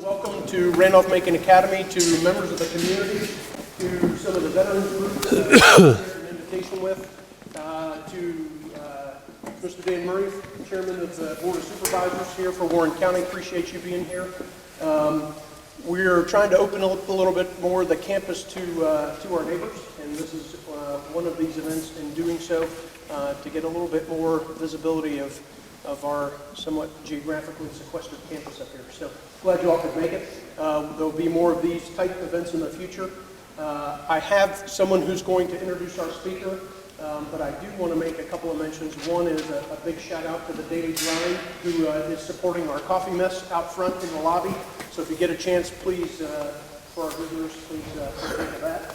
Welcome to Randolph-Macon Academy, to members of the community, to some of the veteran groups that we shared an invitation with, to Mr. Dan Murray, Chairman of the Board of Supervisors here for Warren County. Appreciate you being here. We're trying to open up a little bit more the campus to our neighbors, and this is one of these events in doing so to get a little bit more visibility of our somewhat geographically sequestered campus up here. So glad you all could make it. There'll be more of these type events in the future. I have someone who's going to introduce our speaker, but I do want to make a couple of mentions. One is a big shout out to the Daily Grind, who is supporting our coffee mess out front in the lobby. So if you get a chance, please, for our visitors, please partake of that.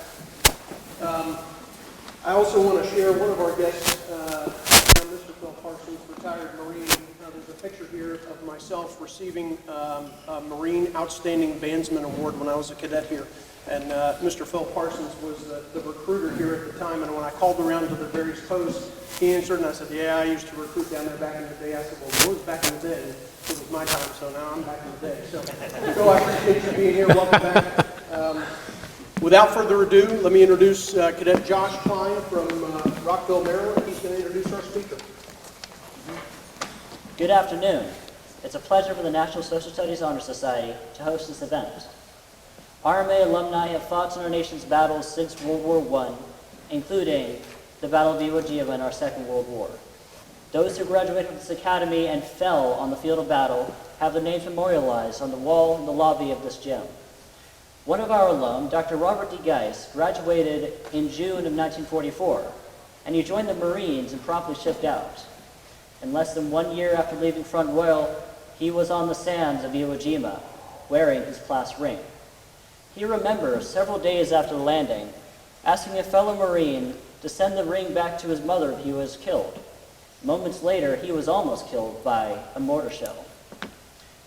I also want to share one of our guests, Mr. Phil Parsons, retired Marine. There's a picture here of myself receiving a Marine Outstanding Bandsman Award when I was a cadet here. And Mr. Phil Parsons was the recruiter here at the time, and when I called around to the various posts, he answered, and I said, yeah, I used to recruit down there back in the day. I said, well, it was back in the day. It was my time, so now I'm back in the day. So, Phil, I appreciate you being here. Welcome back. Without further ado, let me introduce Cadet Josh Klein from Rockville, Maryland. He's going to introduce our speaker. Good afternoon. It's a pleasure for the National Social Studies Honor Society to host this event. RMA alumni have fought in our nation's battles since World War I, including the Battle of Iwo Jima in our Second World War. Those who graduated from this academy and fell on the field of battle have their names memorialized on the wall in the lobby of this gym. One of our alum, Dr. Robert D. Geis, graduated in June of 1944, and he joined the Marines and promptly shipped out. In less than 1 year after leaving Front Royal, he was on the sands of Iwo Jima, wearing his class ring. He remembers several days after the landing, asking a fellow Marine to send the ring back to his mother if he was killed. Moments later, he was almost killed by a mortar shell.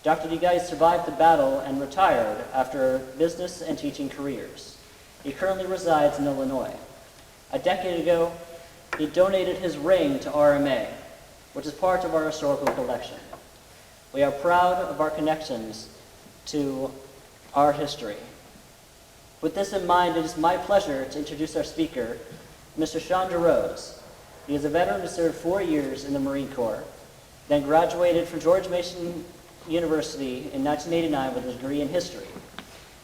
Dr. D. Geis survived the battle and retired after business and teaching careers. He currently resides in Illinois. A decade ago, he donated his ring to RMA, which is part of our historical collection. We are proud of our connections to our history. With this in mind, it is my pleasure to introduce our speaker, Mr. Shayne Jarosz. He is a veteran who served 4 years in the Marine Corps, then graduated from George Mason University in 1989 with a degree in history.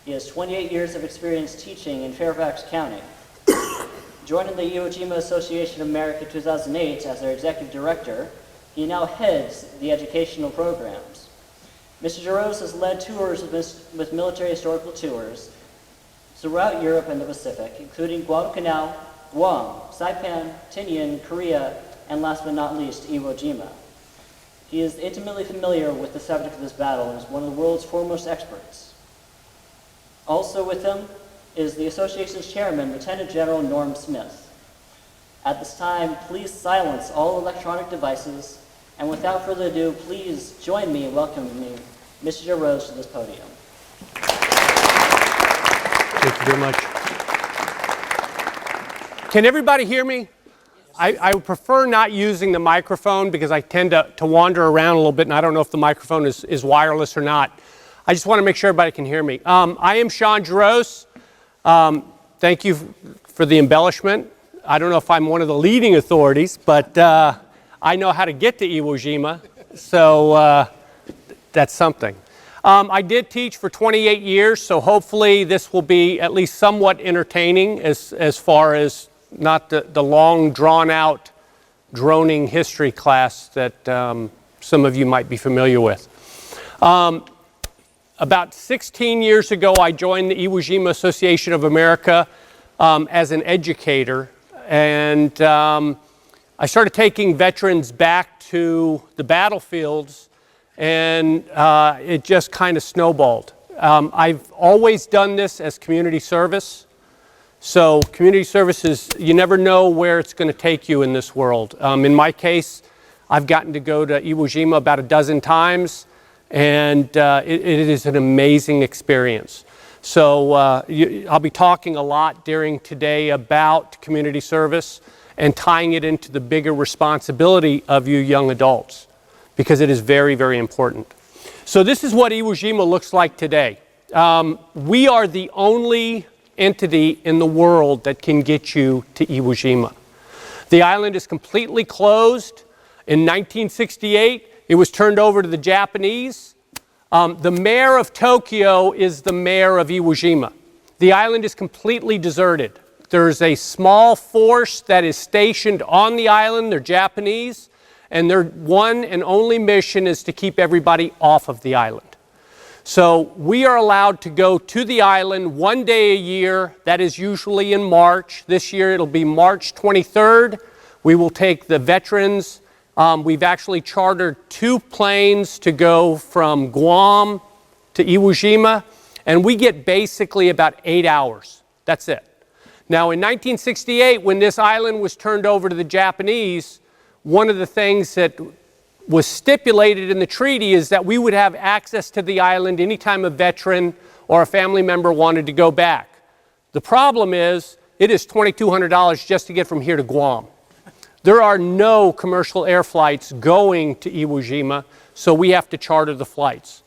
He has 28 years of experience teaching in Fairfax County. Joining the Iwo Jima Association of America in 2008 as their executive director, he now heads the educational programs. Mr. Jarosz has led tours with military historical tours throughout Europe and the Pacific, including Guadalcanal, Guam, Saipan, Tinian, Korea, and last but not least, Iwo Jima. He is intimately familiar with the subject of this battle and is one of the world's foremost experts. Also with him is the association's chairman, Lieutenant General Norm Smith. At this time, please silence all electronic devices, and without further ado, please join me in welcoming Mr. Jarosz to this podium. Thank you very much. Can everybody hear me? I prefer not using the microphone because I tend to wander around a little bit, and I don't know if the microphone is wireless or not. I just want to make sure everybody can hear me. I am Shayne Jarosz. Thank you for the embellishment. I don't know if I'm one of the leading authorities, but I know how to get to Iwo Jima, so that's something. I did teach for 28 years, so hopefully this will be at least somewhat entertaining as far as not the long, drawn-out, droning history class that some of you might be familiar with. About 16 years ago, I joined the Iwo Jima Association of America as an educator, and I started taking veterans back to the battlefields, and it just kind of snowballed. I've always done this as community service. So community service is, you never know where it's going to take you in this world. In my case, I've gotten to go to Iwo Jima about a dozen times, and it is an amazing experience. So I'll be talking a lot during today about community service and tying it into the bigger responsibility of you young adults, because it is very, very important. So this is what Iwo Jima looks like today. We are the only entity in the world that can get you to Iwo Jima. The island is completely closed. In 1968, it was turned over to the Japanese. The mayor of Tokyo is the mayor of Iwo Jima. The island is completely deserted. There's a small force that is stationed on the island. They're Japanese, and their one and only mission is to keep everybody off of the island. So we are allowed to go to the island one day a year. That is usually in March. This year it'll be March 23rd. We will take the veterans. We've actually chartered 2 planes to go from Guam to Iwo Jima, and we get basically about 8 hours. That's it. Now in 1968, when this island was turned over to the Japanese, one of the things that was stipulated in the treaty is that we would have access to the island anytime a veteran or a family member wanted to go back. The problem is, it is $2,200 just to get from here to Guam. There are no commercial air flights going to Iwo Jima, so we have to charter the flights.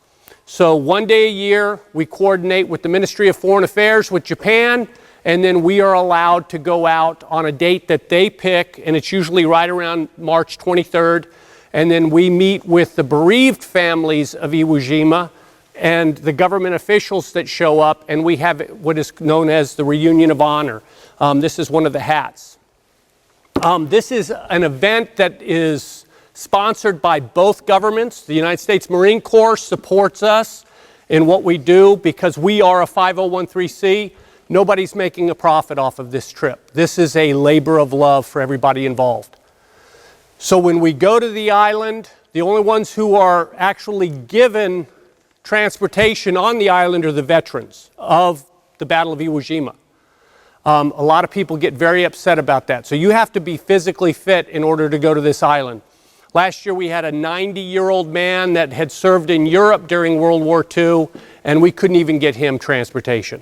So one day a year, we coordinate with the Ministry of Foreign Affairs with Japan, and then we are allowed to go out on a date that they pick, and it's usually right around March 23rd. And then we meet with the bereaved families of Iwo Jima and the government officials that show up, and we have what is known as the Reunion of Honor. This is one of the hats. This is an event that is sponsored by both governments. The United States Marine Corps supports us in what we do because we are a 5013C. Nobody's making a profit off of this trip. This is a labor of love for everybody involved. So when we go to the island, the only ones who are actually given transportation on the island are the veterans of the Battle of Iwo Jima. A lot of people get very upset about that. So you have to be physically fit in order to go to this island. Last year we had a 90-year-old man that had served in Europe during World War II, and we couldn't even get him transportation.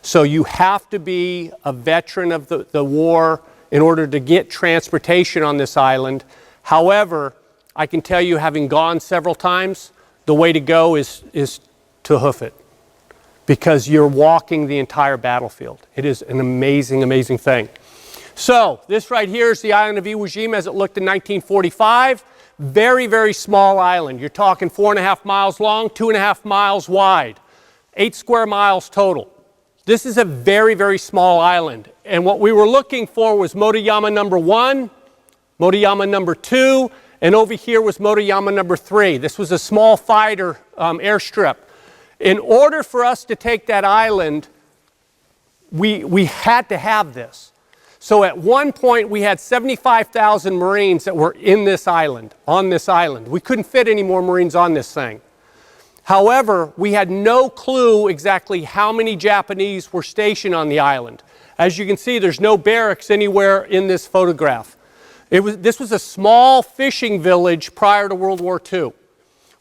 So you have to be a veteran of the war in order to get transportation on this island. However, I can tell you, having gone several times, the way to go is to hoof it, because you're walking the entire battlefield. It is an amazing, amazing thing. So this right here is the island of Iwo Jima as it looked in 1945. Very, very small island. You're talking 4.5 miles long, 2.5 miles wide, 8 square miles total. This is a very, very small island. And what we were looking for was Motoyama number 1, Motoyama number 2, and over here was Motoyama number 3. This was a small fighter airstrip. In order for us to take that island, we had to have this. So at one point we had 75,000 Marines that were in this island, on this island. We couldn't fit any more Marines on this thing. However, we had no clue exactly how many Japanese were stationed on the island. As you can see, there's no barracks anywhere in this photograph. This was a small fishing village prior to World War II.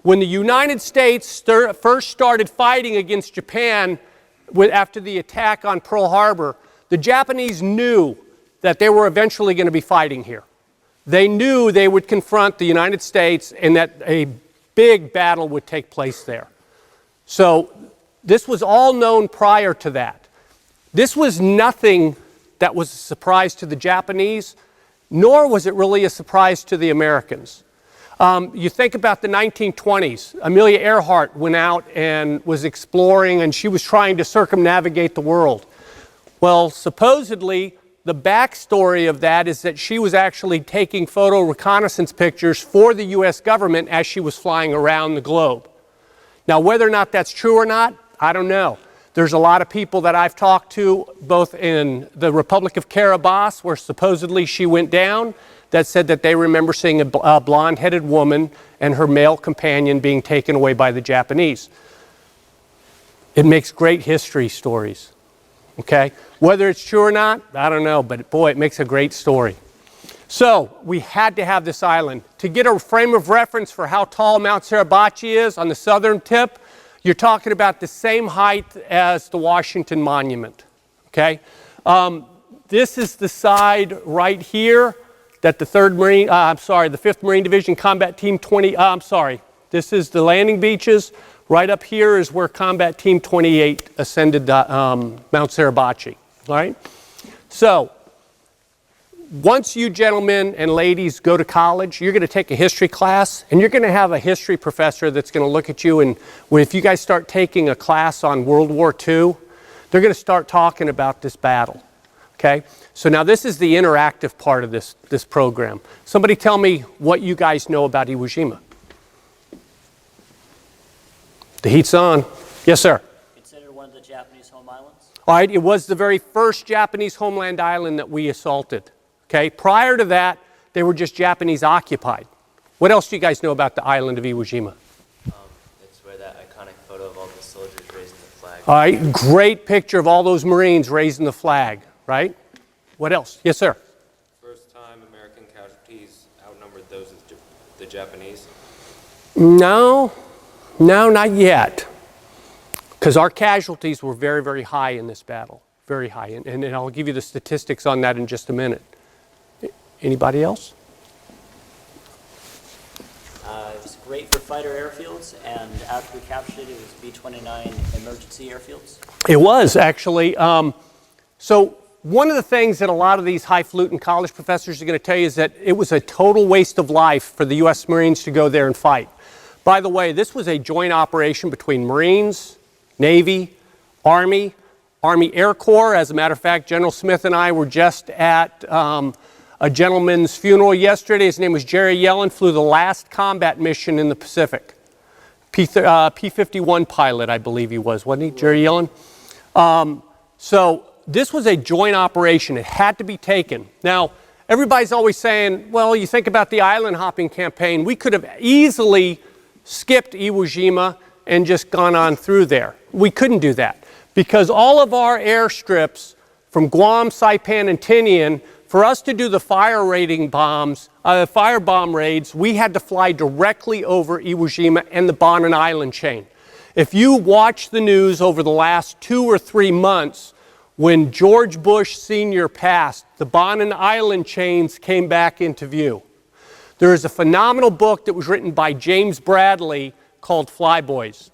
When the United States first started fighting against Japan after the attack on Pearl Harbor, the Japanese knew that they were eventually going to be fighting here. They knew they would confront the United States and that a big battle would take place there. So this was all known prior to that. This was nothing that was a surprise to the Japanese, nor was it really a surprise to the Americans. You think about the 1920s. Amelia Earhart went out and was exploring, and she was trying to circumnavigate the world. Well, supposedly, the backstory of that is that she was actually taking photo reconnaissance pictures for the U.S. government as she was flying around the globe. Now, whether or not that's true or not, I don't know. There's a lot of people that I've talked to, both in the Republic of Kiribati, where supposedly she went down, that said that they remember seeing a blonde-headed woman and her male companion being taken away by the Japanese. It makes great history stories. Okay? Whether it's true or not, I don't know, but boy, it makes a great story. So, we had to have this island. To get a frame of reference for how tall Mount Suribachi is on the southern tip, you're talking about the same height as the Washington Monument. Okay? This is the side right here that the 5th Marine Division Combat Team 20, This is the landing beaches. Right up here is where Combat Team 28 ascended Mount Suribachi. All right? So, once you gentlemen and ladies go to college, you're going to take a history class, and you're going to have a history professor that's going to look at you, and if you guys start taking a class on World War II, they're going to start talking about this battle. Okay? So now this is the interactive part of this program. Somebody tell me what you guys know about Iwo Jima. The heat's on. Yes, sir. Considered one of the Japanese home islands? All right, it was the very first Japanese homeland island that we assaulted. Okay, prior to that, they were just Japanese occupied. What else do you guys know about the island of Iwo Jima? It's where that iconic photo of all the soldiers raising the flag. All right, great picture of all those Marines raising the flag, right? What else? Yes, sir. First time American casualties outnumbered those of the Japanese? No, not yet. Because our casualties were very, very high in this battle. Very high. And I'll give you the statistics on that in just a minute. Anybody else? It was great for fighter airfields, and after we captured it, it was B-29 emergency airfields. It was, actually. So one of the things that a lot of these highfalutin college professors are going to tell you is that it was a total waste of life for the U.S. Marines to go there and fight. By the way, this was a joint operation between Marines, Navy, Army, Army Air Corps. As a matter of fact, General Smith and I were just at a gentleman's funeral yesterday. His name was Jerry Yellen, flew the last combat mission in the Pacific. P-51 pilot, I believe he was, wasn't he, Jerry Yellen? So this was a joint operation. It had to be taken. Now, everybody's always saying, well, you think about the island hopping campaign. We could have easily skipped Iwo Jima and just gone on through there. We couldn't do that because all of our airstrips from Guam, Saipan, and Tinian, for us to do the firebomb raids, we had to fly directly over Iwo Jima and the Bonin Island chain. If you watch the news over the last 2 or 3 months, when George Bush Sr. passed, the Bonin Island chains came back into view. There is a phenomenal book that was written by James Bradley called Flyboys.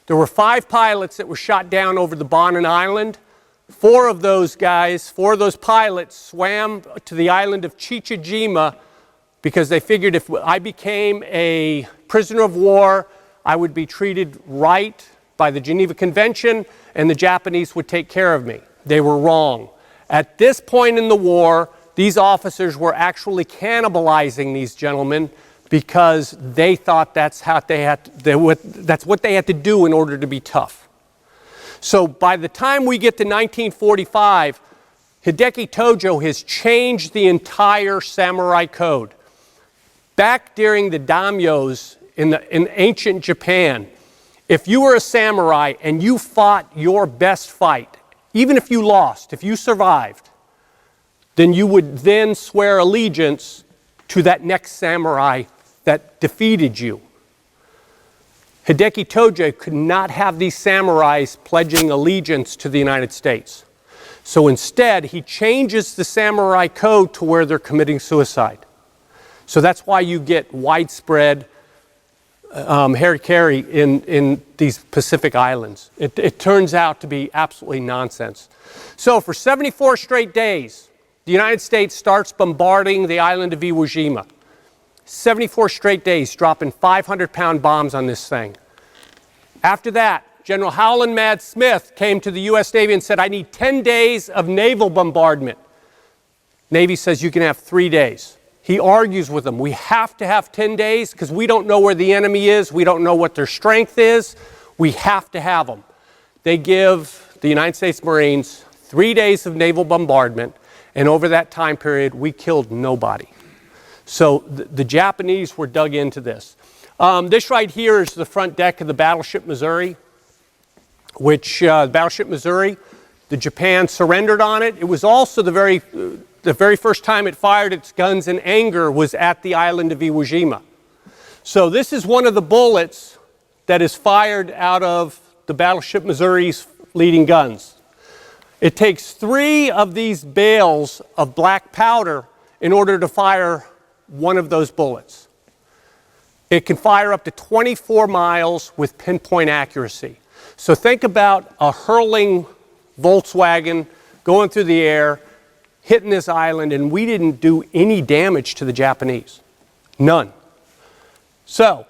There were 5 pilots that were shot down over the Bonin Island. 4 of those pilots swam to the island of Chichijima because they figured if I became a prisoner of war, I would be treated right by the Geneva Convention and the Japanese would take care of me. They were wrong. At this point in the war, these officers were actually cannibalizing these gentlemen because they thought that's what they had to do in order to be tough. So by the time we get to 1945, Hideki Tojo has changed the entire samurai code. Back during the daimyos in ancient Japan, if you were a samurai and you fought your best fight, even if you lost, if you survived, then you would then swear allegiance to that next samurai that defeated you. Hideki Tojo could not have these samurais pledging allegiance to the United States. So instead, he changes the samurai code to where they're committing suicide. So that's why you get widespread harikiri in these Pacific islands. It turns out to be absolutely nonsense. So for 74 straight days, the United States starts bombarding the island of Iwo Jima. 74 straight days, dropping 500-pound bombs on this thing. After that, General Howland Mad Smith came to the U.S. Navy and said, I need 10 days of naval bombardment. Navy says you can have 3 days. He argues with them. We have to have 10 days because we don't know where the enemy is. We don't know what their strength is. We have to have them. They give the United States Marines 3 days of naval bombardment, and over that time period, we killed nobody. So the Japanese were dug into this. This right here is the front deck of the battleship Missouri, which battleship Missouri, the Japan surrendered on it. It was also the very first time it fired its guns in anger was at the island of Iwo Jima. So this is one of the bullets that is fired out of the battleship Missouri's leading guns. It takes 3 of these bales of black powder in order to fire one of those bullets. It can fire up to 24 miles with pinpoint accuracy. So think about a hurling Volkswagen going through the air, hitting this island, and we didn't do any damage to the Japanese. None. So,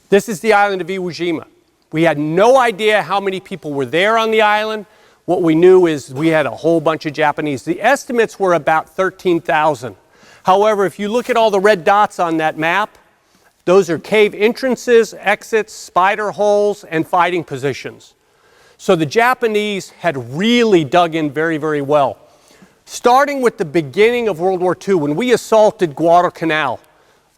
this is the island of Iwo Jima. We had no idea how many people were there on the island. What we knew is we had a whole bunch of Japanese. The estimates were about 13,000. However, if you look at all the red dots on that map, those are cave entrances, exits, spider holes, and fighting positions. So the Japanese had really dug in very, very well. Starting with the beginning of World War II, when we assaulted Guadalcanal,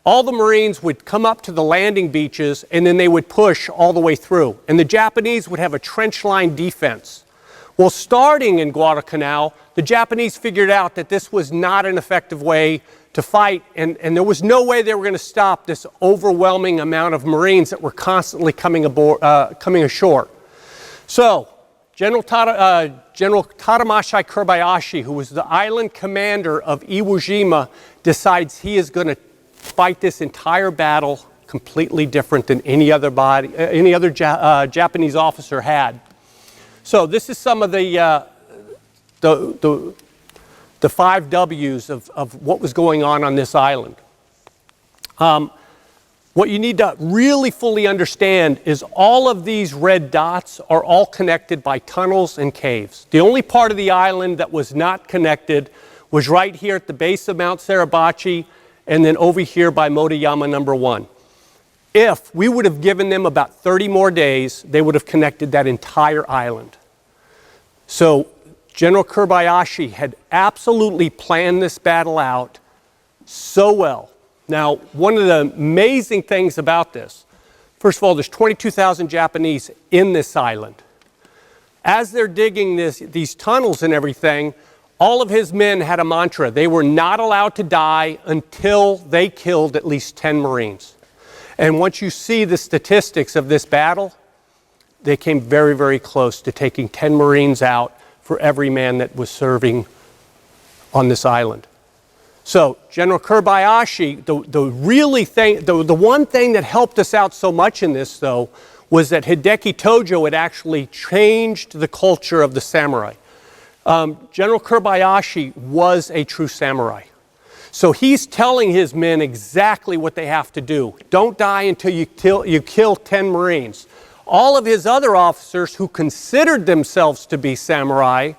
all the Marines would come up to the landing beaches and then they would push all the way through. And the Japanese would have a trench line defense. Well, starting in Guadalcanal, the Japanese figured out that this was not an effective way to fight, and there was no way they were going to stop this overwhelming amount of Marines that were constantly coming ashore. So, General Tadamashai Kobayashi, who was the island commander of Iwo Jima, decides he is going to fight this entire battle completely different than any other Japanese officer had. So this is some of the 5 W's of what was going on this island. What you need to really fully understand is all of these red dots are all connected by tunnels and caves. The only part of the island that was not connected was right here at the base of Mount Suribachi and then over here by Motoyama number 1. If we would have given them about 30 more days, they would have connected that entire island. So General Kobayashi had absolutely planned this battle out so well. Now, one of the amazing things about this, first of all, there's 22,000 Japanese in this island. As they're digging these tunnels and everything, all of his men had a mantra. They were not allowed to die until they killed at least 10 Marines. And once you see the statistics of this battle, they came very, very close to taking 10 Marines out for every man that was serving on this island. So General Kobayashi, the one thing that helped us out so much in this, though, was that Hideki Tojo had actually changed the culture of the samurai. General Kobayashi was a true samurai. So he's telling his men exactly what they have to do. Don't die until you kill 10 Marines. All of his other officers who considered themselves to be samurai,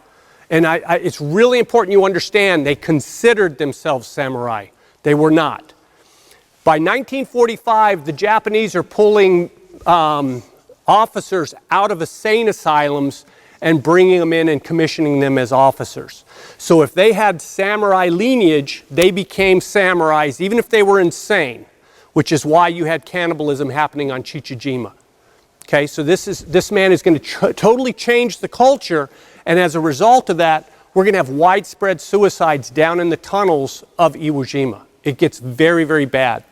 and it's really important you understand, they considered themselves samurai. They were not. By 1945, the Japanese are pulling officers out of insane asylums and bringing them in and commissioning them as officers. So if they had samurai lineage, they became samurais, even if they were insane, which is why you had cannibalism happening on Chichijima. Okay, so this man is going to totally change the culture, and as a result of that, we're going to have widespread suicides down in the tunnels of Iwo Jima. It gets very, very bad.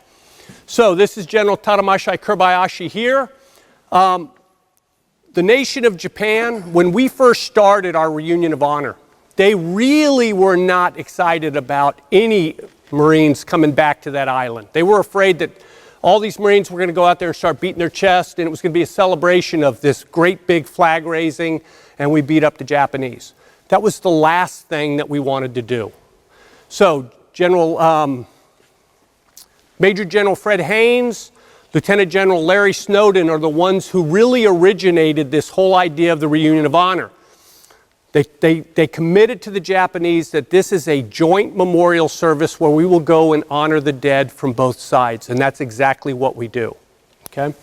So this is General Tadamashai Kobayashi here. The nation of Japan, when we first started our reunion of honor, they really were not excited about any Marines coming back to that island. They were afraid that all these Marines were going to go out there and start beating their chest, and it was going to be a celebration of this great big flag raising, and we beat up the Japanese. That was the last thing that we wanted to do. So Major General Fred Haynes, Lieutenant General Larry Snowden are the ones who really originated this whole idea of the reunion of honor. They committed to the Japanese that this is a joint memorial service where we will go and honor the dead from both sides, and that's exactly what we do. Okay?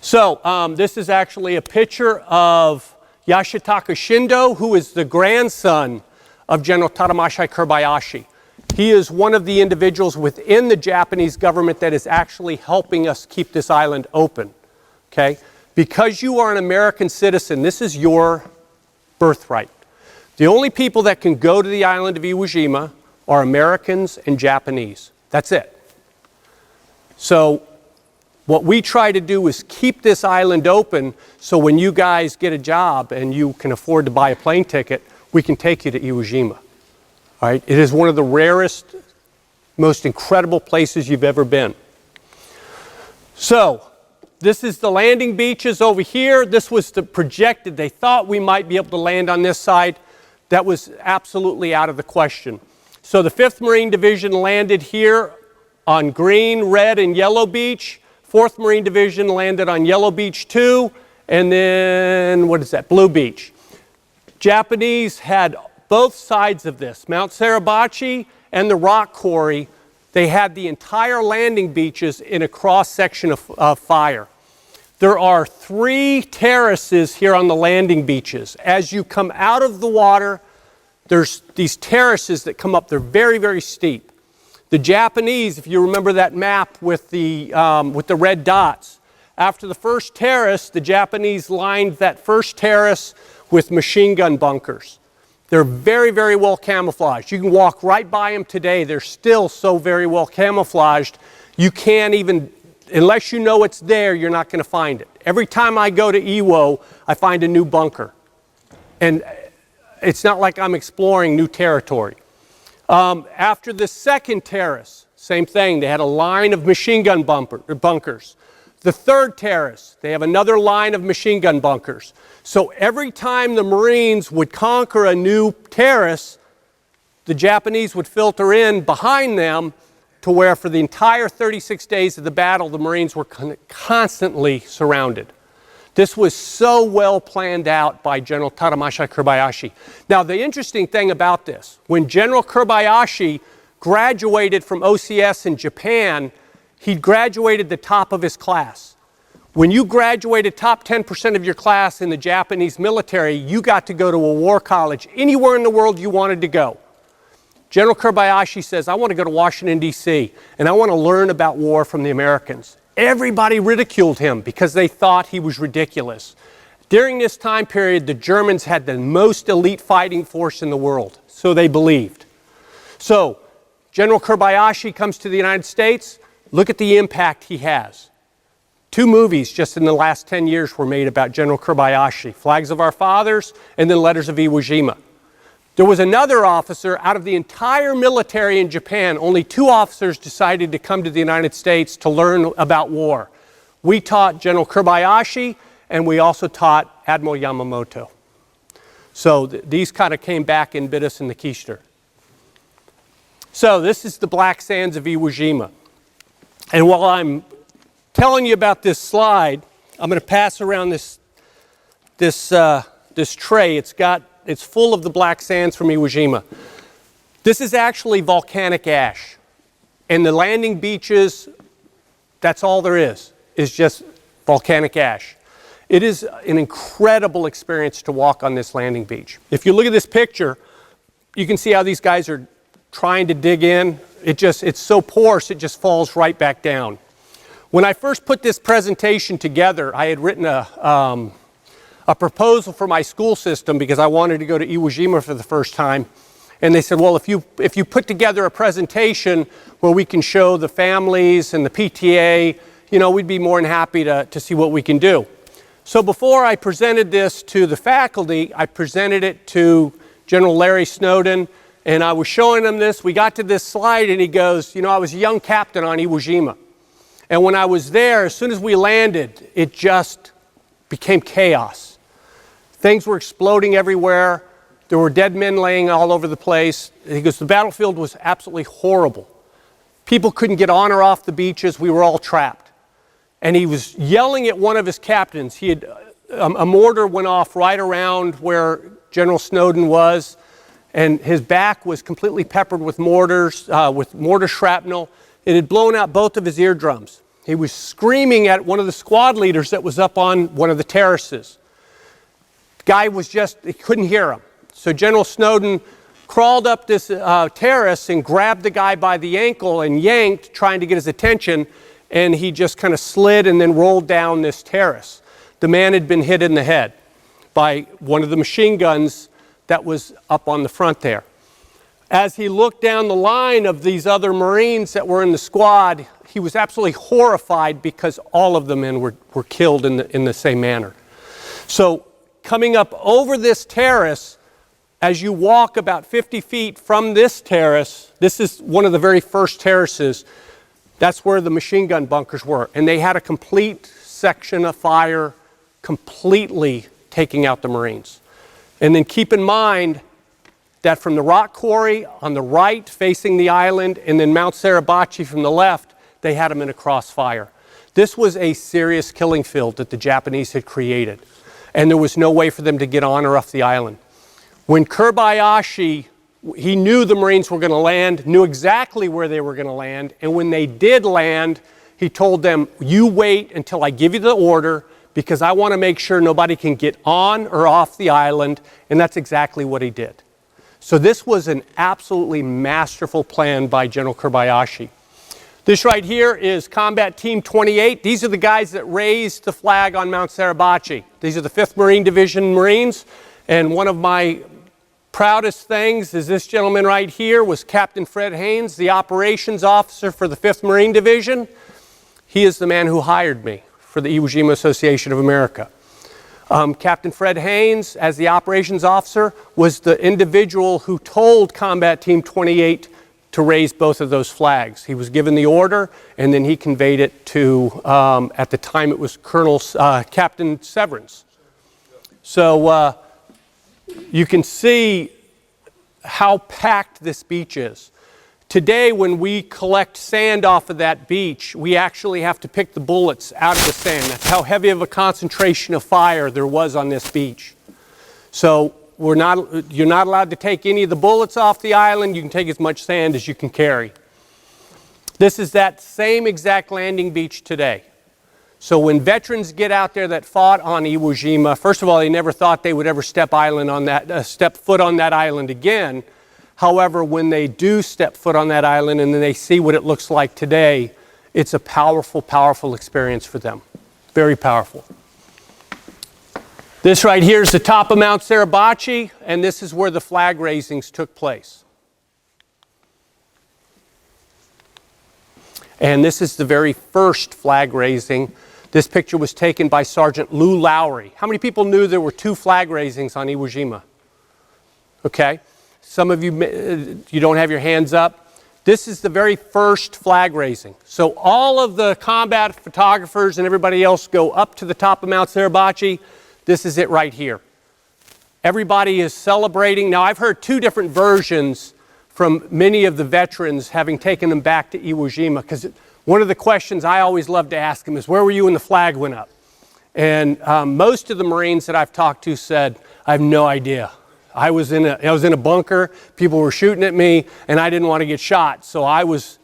So this is actually a picture of Yashitaka Shindo, who is the grandson of General Tadamashai Kobayashi. He is one of the individuals within the Japanese government that is actually helping us keep this island open. Okay? Because you are an American citizen, this is your birthright. The only people that can go to the island of Iwo Jima are Americans and Japanese. That's it. So what we try to do is keep this island open so when you guys get a job and you can afford to buy a plane ticket, we can take you to Iwo Jima. All right? It is one of the rarest Most incredible places you've ever been. So, this is the landing beaches over here. This was the projected. They thought we might be able to land on this side. That was absolutely out of the question. So the 5th Marine Division landed here on green, red, and yellow beach. 4th Marine Division landed on yellow beach 2, and then, what is that, blue beach. Japanese had both sides of this, Mount Suribachi and the rock quarry. They had the entire landing beaches in a cross section of fire. There are 3 terraces here on the landing beaches. As you come out of the water, there's these terraces that come up. They're very, very steep. The Japanese, if you remember that map with the red dots, after the first terrace, the Japanese lined that first terrace with machine gun bunkers. They're very, very well camouflaged. You can walk right by them today. They're still so very well camouflaged. You can't even, unless you know it's there, you're not going to find it. Every time I go to Iwo, I find a new bunker. And it's not like I'm exploring new territory. After the second terrace, same thing. They had a line of machine gun bunkers. The third terrace, they have another line of machine gun bunkers. So every time the Marines would conquer a new terrace, the Japanese would filter in behind them to where for the entire 36 days of the battle, the Marines were constantly surrounded. This was so well planned out by General Tadamasa Kobayashi. Now, the interesting thing about this, when General Kobayashi graduated from OCS in Japan, he graduated the top of his class. When you graduated top 10% of your class in the Japanese military, you got to go to a war college anywhere in the world you wanted to go. General Kobayashi says, I want to go to Washington, D.C., and I want to learn about war from the Americans. Everybody ridiculed him because they thought he was ridiculous. During this time period, the Germans had the most elite fighting force in the world, so they believed. So, General Kobayashi comes to the United States. Look at the impact he has. 2 movies just in the last 10 years were made about General Kobayashi, Flags of Our Fathers and then Letters of Iwo Jima. There was another officer out of the entire military in Japan. Only 2 officers decided to come to the United States to learn about war. We taught General Kobayashi, and we also taught Admiral Yamamoto. So these kind of came back and bit us in the keister. So this is the black sands of Iwo Jima. And while I'm telling you about this slide, I'm going to pass around this tray. It's full of the black sands from Iwo Jima. This is actually volcanic ash. And the landing beaches, that's all there is just volcanic ash. It is an incredible experience to walk on this landing beach. If you look at this picture, you can see how these guys are trying to dig in. It's so porous, it just falls right back down. When I first put this presentation together, I had written a proposal for my school system because I wanted to go to Iwo Jima for the first time. And they said, well, if you put together a presentation where we can show the families and the PTA, we'd be more than happy to see what we can do. So before I presented this to the faculty, I presented it to General Larry Snowden, and I was showing him this. We got to this slide, and he goes, I was a young captain on Iwo Jima. And when I was there, as soon as we landed, it just became chaos. Things were exploding everywhere. There were dead men laying all over the place. He goes, the battlefield was absolutely horrible. People couldn't get on or off the beaches. We were all trapped. And he was yelling at one of his captains. He had a mortar went off right around where General Snowden was, and his back was completely peppered with mortars, with mortar shrapnel. It had blown out both of his eardrums. He was screaming at one of the squad leaders that was up on one of the terraces. The guy he couldn't hear him. So General Snowden crawled up this terrace and grabbed the guy by the ankle and yanked, trying to get his attention, and he just kind of slid and then rolled down this terrace. The man had been hit in the head by one of the machine guns that was up on the front there. As he looked down the line of these other Marines that were in the squad, he was absolutely horrified because all of the men were killed in the same manner. So coming up over this terrace as you walk about 50 feet from this terrace, this is one of the very first terraces, that's where the machine gun bunkers were. And they had a complete section of fire completely taking out the Marines. And then keep in mind that from the rock quarry on the right facing the island and then Mount Suribachi from the left, they had them in a crossfire. This was a serious killing field that the Japanese had created. And there was no way for them to get on or off the island. When Suribachi, he knew the Marines were going to land, knew exactly where they were going to land, and when they did land, he told them, you wait until I give you the order because I want to make sure nobody can get on or off the island, and that's exactly what he did. So this was an absolutely masterful plan by General Suribachi. This right here is Combat Team 28. These are the guys that raised the flag on Mount Suribachi. These are the 5th Marine Division Marines, and one of my proudest things is this gentleman right here was Captain Fred Haynes, the operations officer for the 5th Marine Division. He is the man who hired me for the Iwo Jima Association of America. Captain Fred Haynes, as the operations officer, was the individual who told Combat Team 28 to raise both of those flags. He was given the order, and then he conveyed it to, at the time it was Captain Severance. So you can see how packed this beach is. Today, when we collect sand off of that beach, we actually have to pick the bullets out of the sand. That's how heavy of a concentration of fire there was on this beach. So you're not allowed to take any of the bullets off the island. You can take as much sand as you can carry. This is that same exact landing beach today. So when veterans get out there that fought on Iwo Jima, first of all, they never thought they would ever step foot on that island again. However, when they do step foot on that island and then they see what it looks like today, it's a powerful, powerful experience for them. Very powerful. This right here is the top of Mount Suribachi, and this is where the flag raisings took place. And this is the very first flag raising. This picture was taken by Sergeant Lou Lowry. How many people knew there were 2 flag raisings on Iwo Jima? Okay. Some of you, you don't have your hands up. This is the very first flag raising. So all of the combat photographers and everybody else go up to the top of Mount Suribachi. This is it right here. Everybody is celebrating. Now, I've heard 2 different versions from many of the veterans having taken them back to Iwo Jima, because one of the questions I always love to ask them is, where were you when the flag went up? And most of the Marines that I've talked to said, I have no idea. I was in a bunker, people were shooting at me, and I didn't want to get shot. So I was,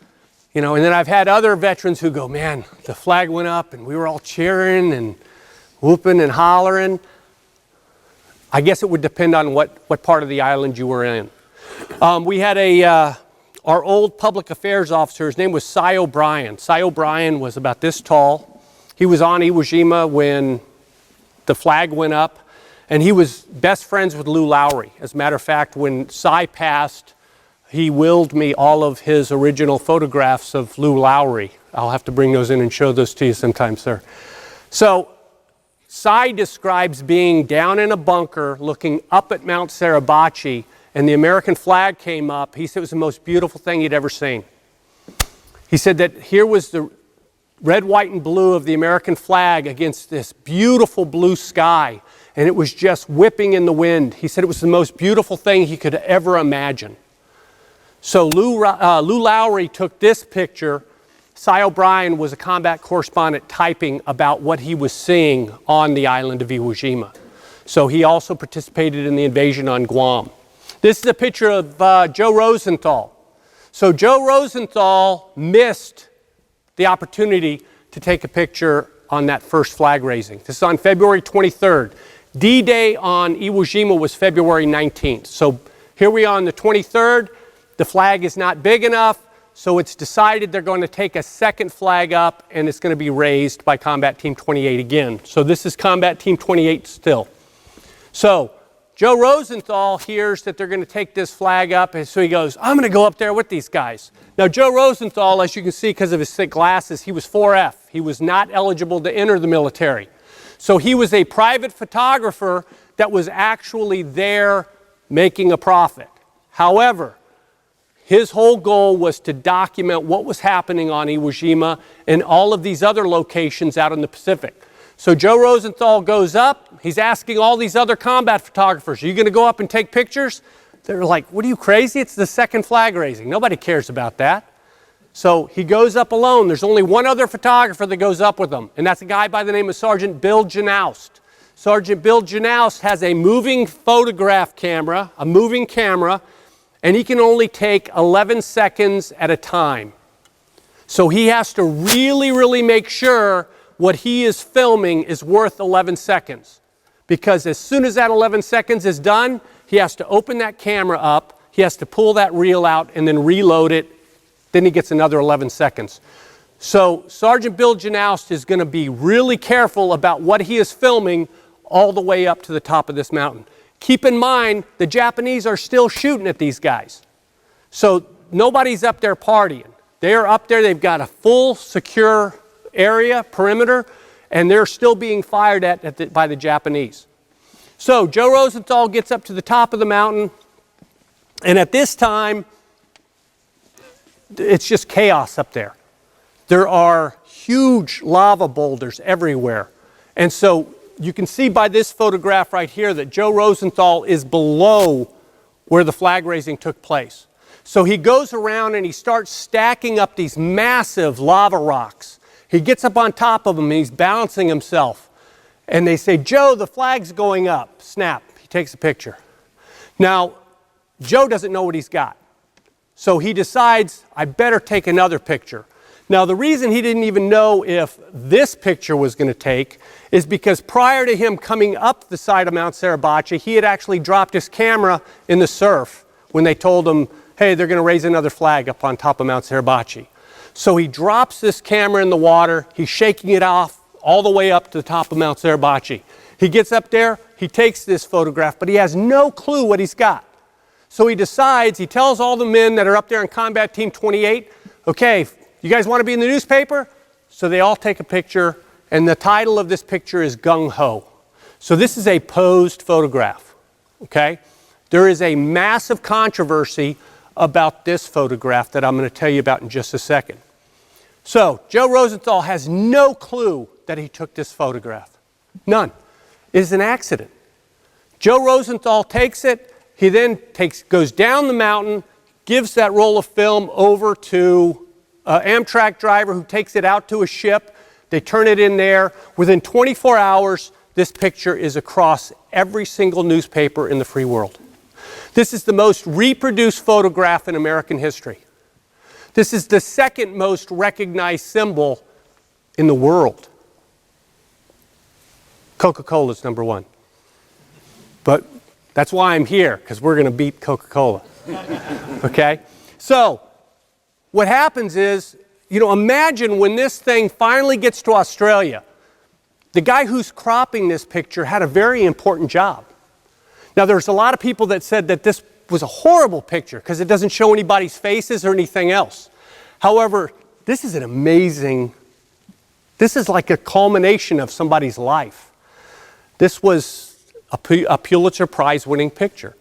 and then I've had other veterans who go, man, the flag went up and we were all cheering and whooping and hollering. I guess it would depend on what part of the island you were in. We had our old public affairs officer, his name was Cy O'Brien. Cy O'Brien was about this tall. He was on Iwo Jima when the flag went up. And he was best friends with Lou Lowry. As a matter of fact, when Cy passed, he willed me all of his original photographs of Lou Lowry. I'll have to bring those in and show those to you sometime, sir. So Cy describes being down in a bunker looking up at Mount Suribachi, and the American flag came up. He said it was the most beautiful thing he'd ever seen. He said that here was the red, white, and blue of the American flag against this beautiful blue sky. And it was just whipping in the wind. He said it was the most beautiful thing he could ever imagine. So Lou Lowry took this picture. Cy O'Brien was a combat correspondent typing about what he was seeing on the island of Iwo Jima. So he also participated in the invasion on Guam. This is a picture of Joe Rosenthal. So Joe Rosenthal missed the opportunity to take a picture on that first flag raising. This is on February 23rd. D-Day on Iwo Jima was February 19th. So here we are on the 23rd. The flag is not big enough, so it's decided they're going to take a second flag up, and it's going to be raised by Combat Team 28 again. So this is Combat Team 28 still. So Joe Rosenthal hears that they're going to take this flag up, and so he goes, I'm going to go up there with these guys. Now, Joe Rosenthal, as you can see because of his thick glasses, he was 4F. He was not eligible to enter the military. So he was a private photographer that was actually there making a profit. However, his whole goal was to document what was happening on Iwo Jima and all of these other locations out in the Pacific. So Joe Rosenthal goes up, he's asking all these other combat photographers, are you going to go up and take pictures? They're like, what are you, crazy? It's the second flag raising. Nobody cares about that. So he goes up alone. There's only one other photographer that goes up with him, and that's a guy by the name of Sergeant Bill Genaust. Sergeant Bill Genaust has a moving photograph camera, and he can only take 11 seconds at a time. So he has to really, really make sure what he is filming is worth 11 seconds. Because as soon as that 11 seconds is done, he has to open that camera up, he has to pull that reel out and then reload it, then he gets another 11 seconds. So Sergeant Bill Genaust is going to be really careful about what he is filming all the way up to the top of this mountain. Keep in mind, the Japanese are still shooting at these guys. So nobody's up there partying. They're up there, they've got a full secure area, perimeter, and they're still being fired at by the Japanese. So Joe Rosenthal gets up to the top of the mountain, and at this time, it's just chaos up there. There are huge lava boulders everywhere. And so you can see by this photograph right here that Joe Rosenthal is below where the flag raising took place. So he goes around and he starts stacking up these massive lava rocks. He gets up on top of them and he's balancing himself. And they say, Joe, the flag's going up. Snap. He takes a picture. Now, Joe doesn't know what he's got. So he decides, I better take another picture. Now, the reason he didn't even know if this picture was going to take is because prior to him coming up the side of Mount Suribachi, he had actually dropped his camera in the surf when they told him, hey, they're going to raise another flag up on top of Mount Suribachi. So he drops this camera in the water, he's shaking it off all the way up to the top of Mount Suribachi. He gets up there, he takes this photograph, but he has no clue what he's got. So he decides, he tells all the men that are up there in Combat Team 28, okay, you guys want to be in the newspaper? So they all take a picture, and the title of this picture is Gung-Ho. So this is a posed photograph, okay? There is a massive controversy about this photograph that I'm going to tell you about in just a second. So Joe Rosenthal has no clue that he took this photograph. None. It is an accident. Joe Rosenthal takes it, he then goes down the mountain, gives that roll of film over to an Amtrak driver who takes it out to a ship. They turn it in there. Within 24 hours, this picture is across every single newspaper in the free world. This is the most reproduced photograph in American history. This is the second most recognized symbol in the world. Coca-Cola is number one. But that's why I'm here, because we're going to beat Coca-Cola. Okay? So, what happens is, imagine when this thing finally gets to Australia, the guy who's cropping this picture had a very important job. Now, there's a lot of people that said that this was a horrible picture because it doesn't show anybody's faces or anything else. However, this is like a culmination of somebody's life. This was a Pulitzer Prize winning picture.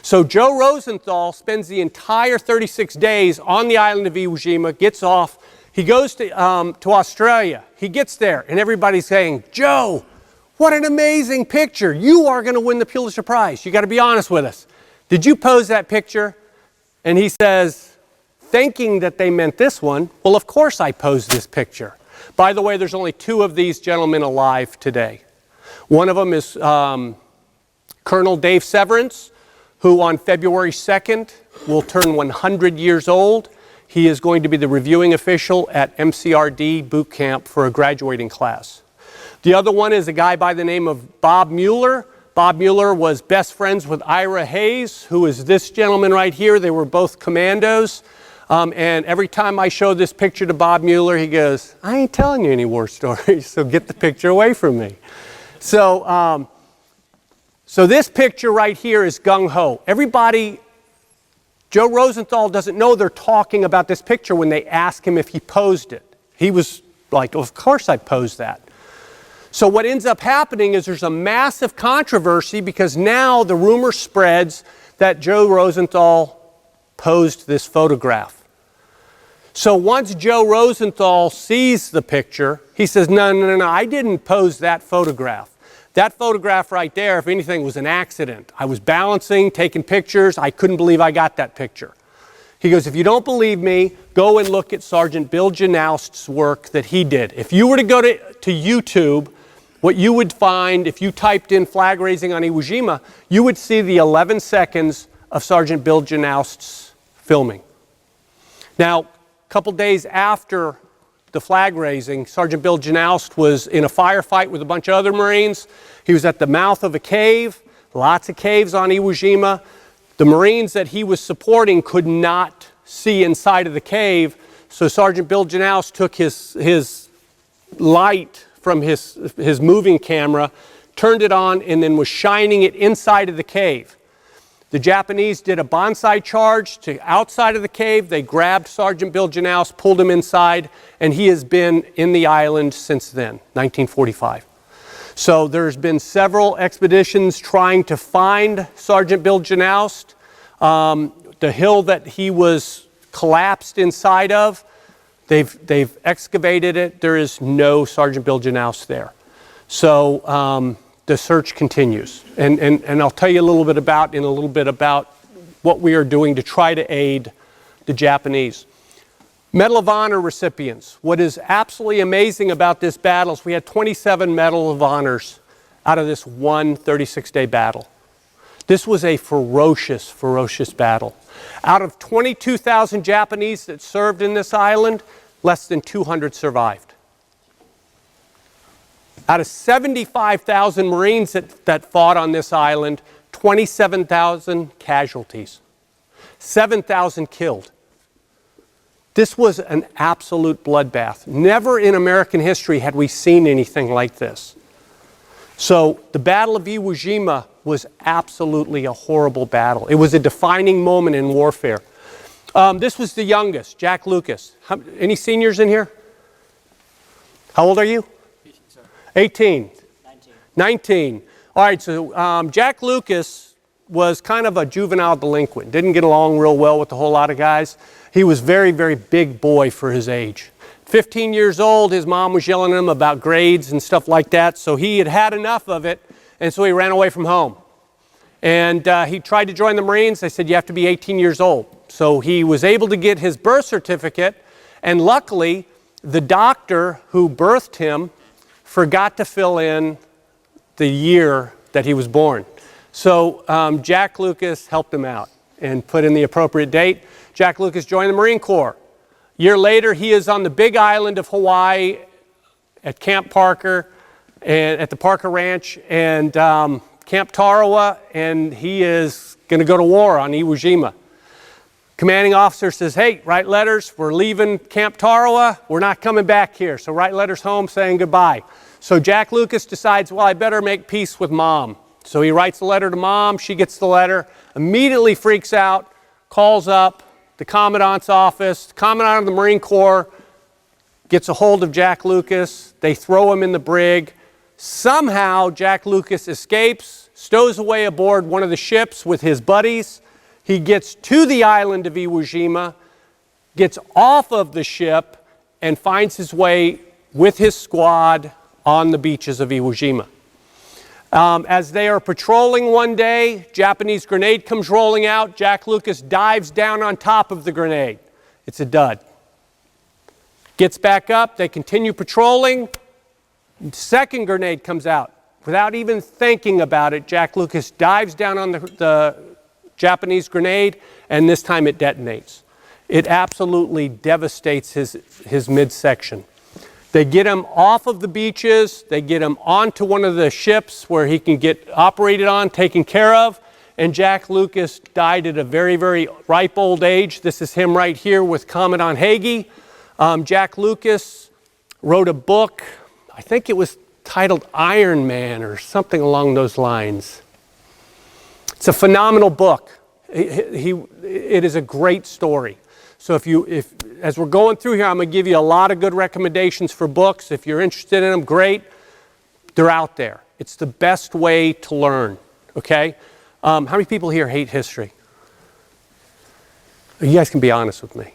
So Joe Rosenthal spends the entire 36 days on the island of Iwo Jima, gets off, he goes to Australia, he gets there, and everybody's saying, Joe, what an amazing picture. You are going to win the Pulitzer Prize. You got to be honest with us. Did you pose that picture? And he says, thinking that they meant this one, well, of course I posed this picture. By the way, there's only two of these gentlemen alive today. One of them is Colonel Dave Severance, who on February 2nd will turn 100 years old. He is going to be the reviewing official at MCRD boot camp for a graduating class. The other one is a guy by the name of Bob Mueller. Bob Mueller was best friends with Ira Hayes, who is this gentleman right here. They were both commandos. And every time I show this picture to Bob Mueller, he goes, I ain't telling you any war stories, so get the picture away from me. So this picture right here is gung-ho. Everybody, Joe Rosenthal doesn't know they're talking about this picture when they ask him if he posed it. He was like, of course I posed that. So what ends up happening is there's a massive controversy because now the rumor spreads that Joe Rosenthal posed this photograph. So once Joe Rosenthal sees the picture, he says, no, I didn't pose that photograph. That photograph right there, if anything, was an accident. I was balancing, taking pictures. I couldn't believe I got that picture. He goes, if you don't believe me, go and look at Sergeant Bill Genaust's work that he did. If you were to go to YouTube, what you would find, if you typed in flag raising on Iwo Jima, you would see the 11 seconds of Sergeant Bill Genaust's filming. Now, a couple days after the flag raising, Sergeant Bill Genaust was in a firefight with a bunch of other Marines. He was at the mouth of a cave, lots of caves on Iwo Jima. The Marines that he was supporting could not see inside of the cave, so Sergeant Bill Genaust took his light from his moving camera, turned it on, and then was shining it inside of the cave. The Japanese did a bonsai charge to outside of the cave. They grabbed Sergeant Bill Genaust, pulled him inside, and he has been in the island since then, 1945. So there's been several expeditions trying to find Sergeant Bill Genaust. The hill that he was collapsed inside of, they've excavated it. There is no Sergeant Bill Genaust there. So the search continues. And I'll tell you a little bit about what we are doing to try to aid the Japanese. Medal of Honor recipients. What is absolutely amazing about this battle is we had 27 Medal of Honors out of this one 36-day battle. This was a ferocious, ferocious battle. Out of 22,000 Japanese that served in this island, less than 200 survived. Out of 75,000 Marines that fought on this island, 27,000 casualties, 7,000 killed. This was an absolute bloodbath. Never in American history had we seen anything like this. So the Battle of Iwo Jima was absolutely a horrible battle. It was a defining moment in warfare. This was the youngest, Jack Lucas. Any seniors in here? How old are you? 18. 19. All right, so Jack Lucas was kind of a juvenile delinquent. Didn't get along real well with a whole lot of guys. He was very, very big boy for his age. 15 years old, his mom was yelling at him about grades and stuff like that, so he had had enough of it, and so he ran away from home. And he tried to join the Marines. They said, you have to be 18 years old. So he was able to get his birth certificate, and luckily, the doctor who birthed him forgot to fill in the year that he was born. So Jack Lucas helped him out and put in the appropriate date. Jack Lucas joined the Marine Corps. A year later, he is on the big island of Hawaii at Camp Parker, and at the Parker Ranch, and Camp Tarawa, and he is going to go to war on Iwo Jima. Commanding officer says, hey, write letters. We're leaving Camp Tarawa. We're not coming back here. So write letters home saying goodbye. So Jack Lucas decides, well, I better make peace with Mom. So he writes a letter to Mom. She gets the letter, immediately freaks out, calls up the commandant's office. The commandant of the Marine Corps gets a hold of Jack Lucas. They throw him in the brig. Somehow Jack Lucas escapes, stows away aboard one of the ships with his buddies. He gets to the island of Iwo Jima, gets off of the ship, and finds his way with his squad on the beaches of Iwo Jima. As they are patrolling one day, Japanese grenade comes rolling out. Jack Lucas dives down on top of the grenade. It's a dud. Gets back up, they continue patrolling. Second grenade comes out. Without even thinking about it, Jack Lucas dives down on the Japanese grenade, and this time it detonates. It absolutely devastates his midsection. They get him off of the beaches, they get him onto one of the ships where he can get operated on, taken care of, and Jack Lucas died at a very, very ripe old age. This is him right here with Commandant Hagee. Jack Lucas wrote a book, I think it was titled Iron Man or something along those lines. It's a phenomenal book. It is a great story. So if as we're going through here, I'm going to give you a lot of good recommendations for books. If you're interested in them, great. They're out there. It's the best way to learn, okay? How many people here hate history? You guys can be honest with me.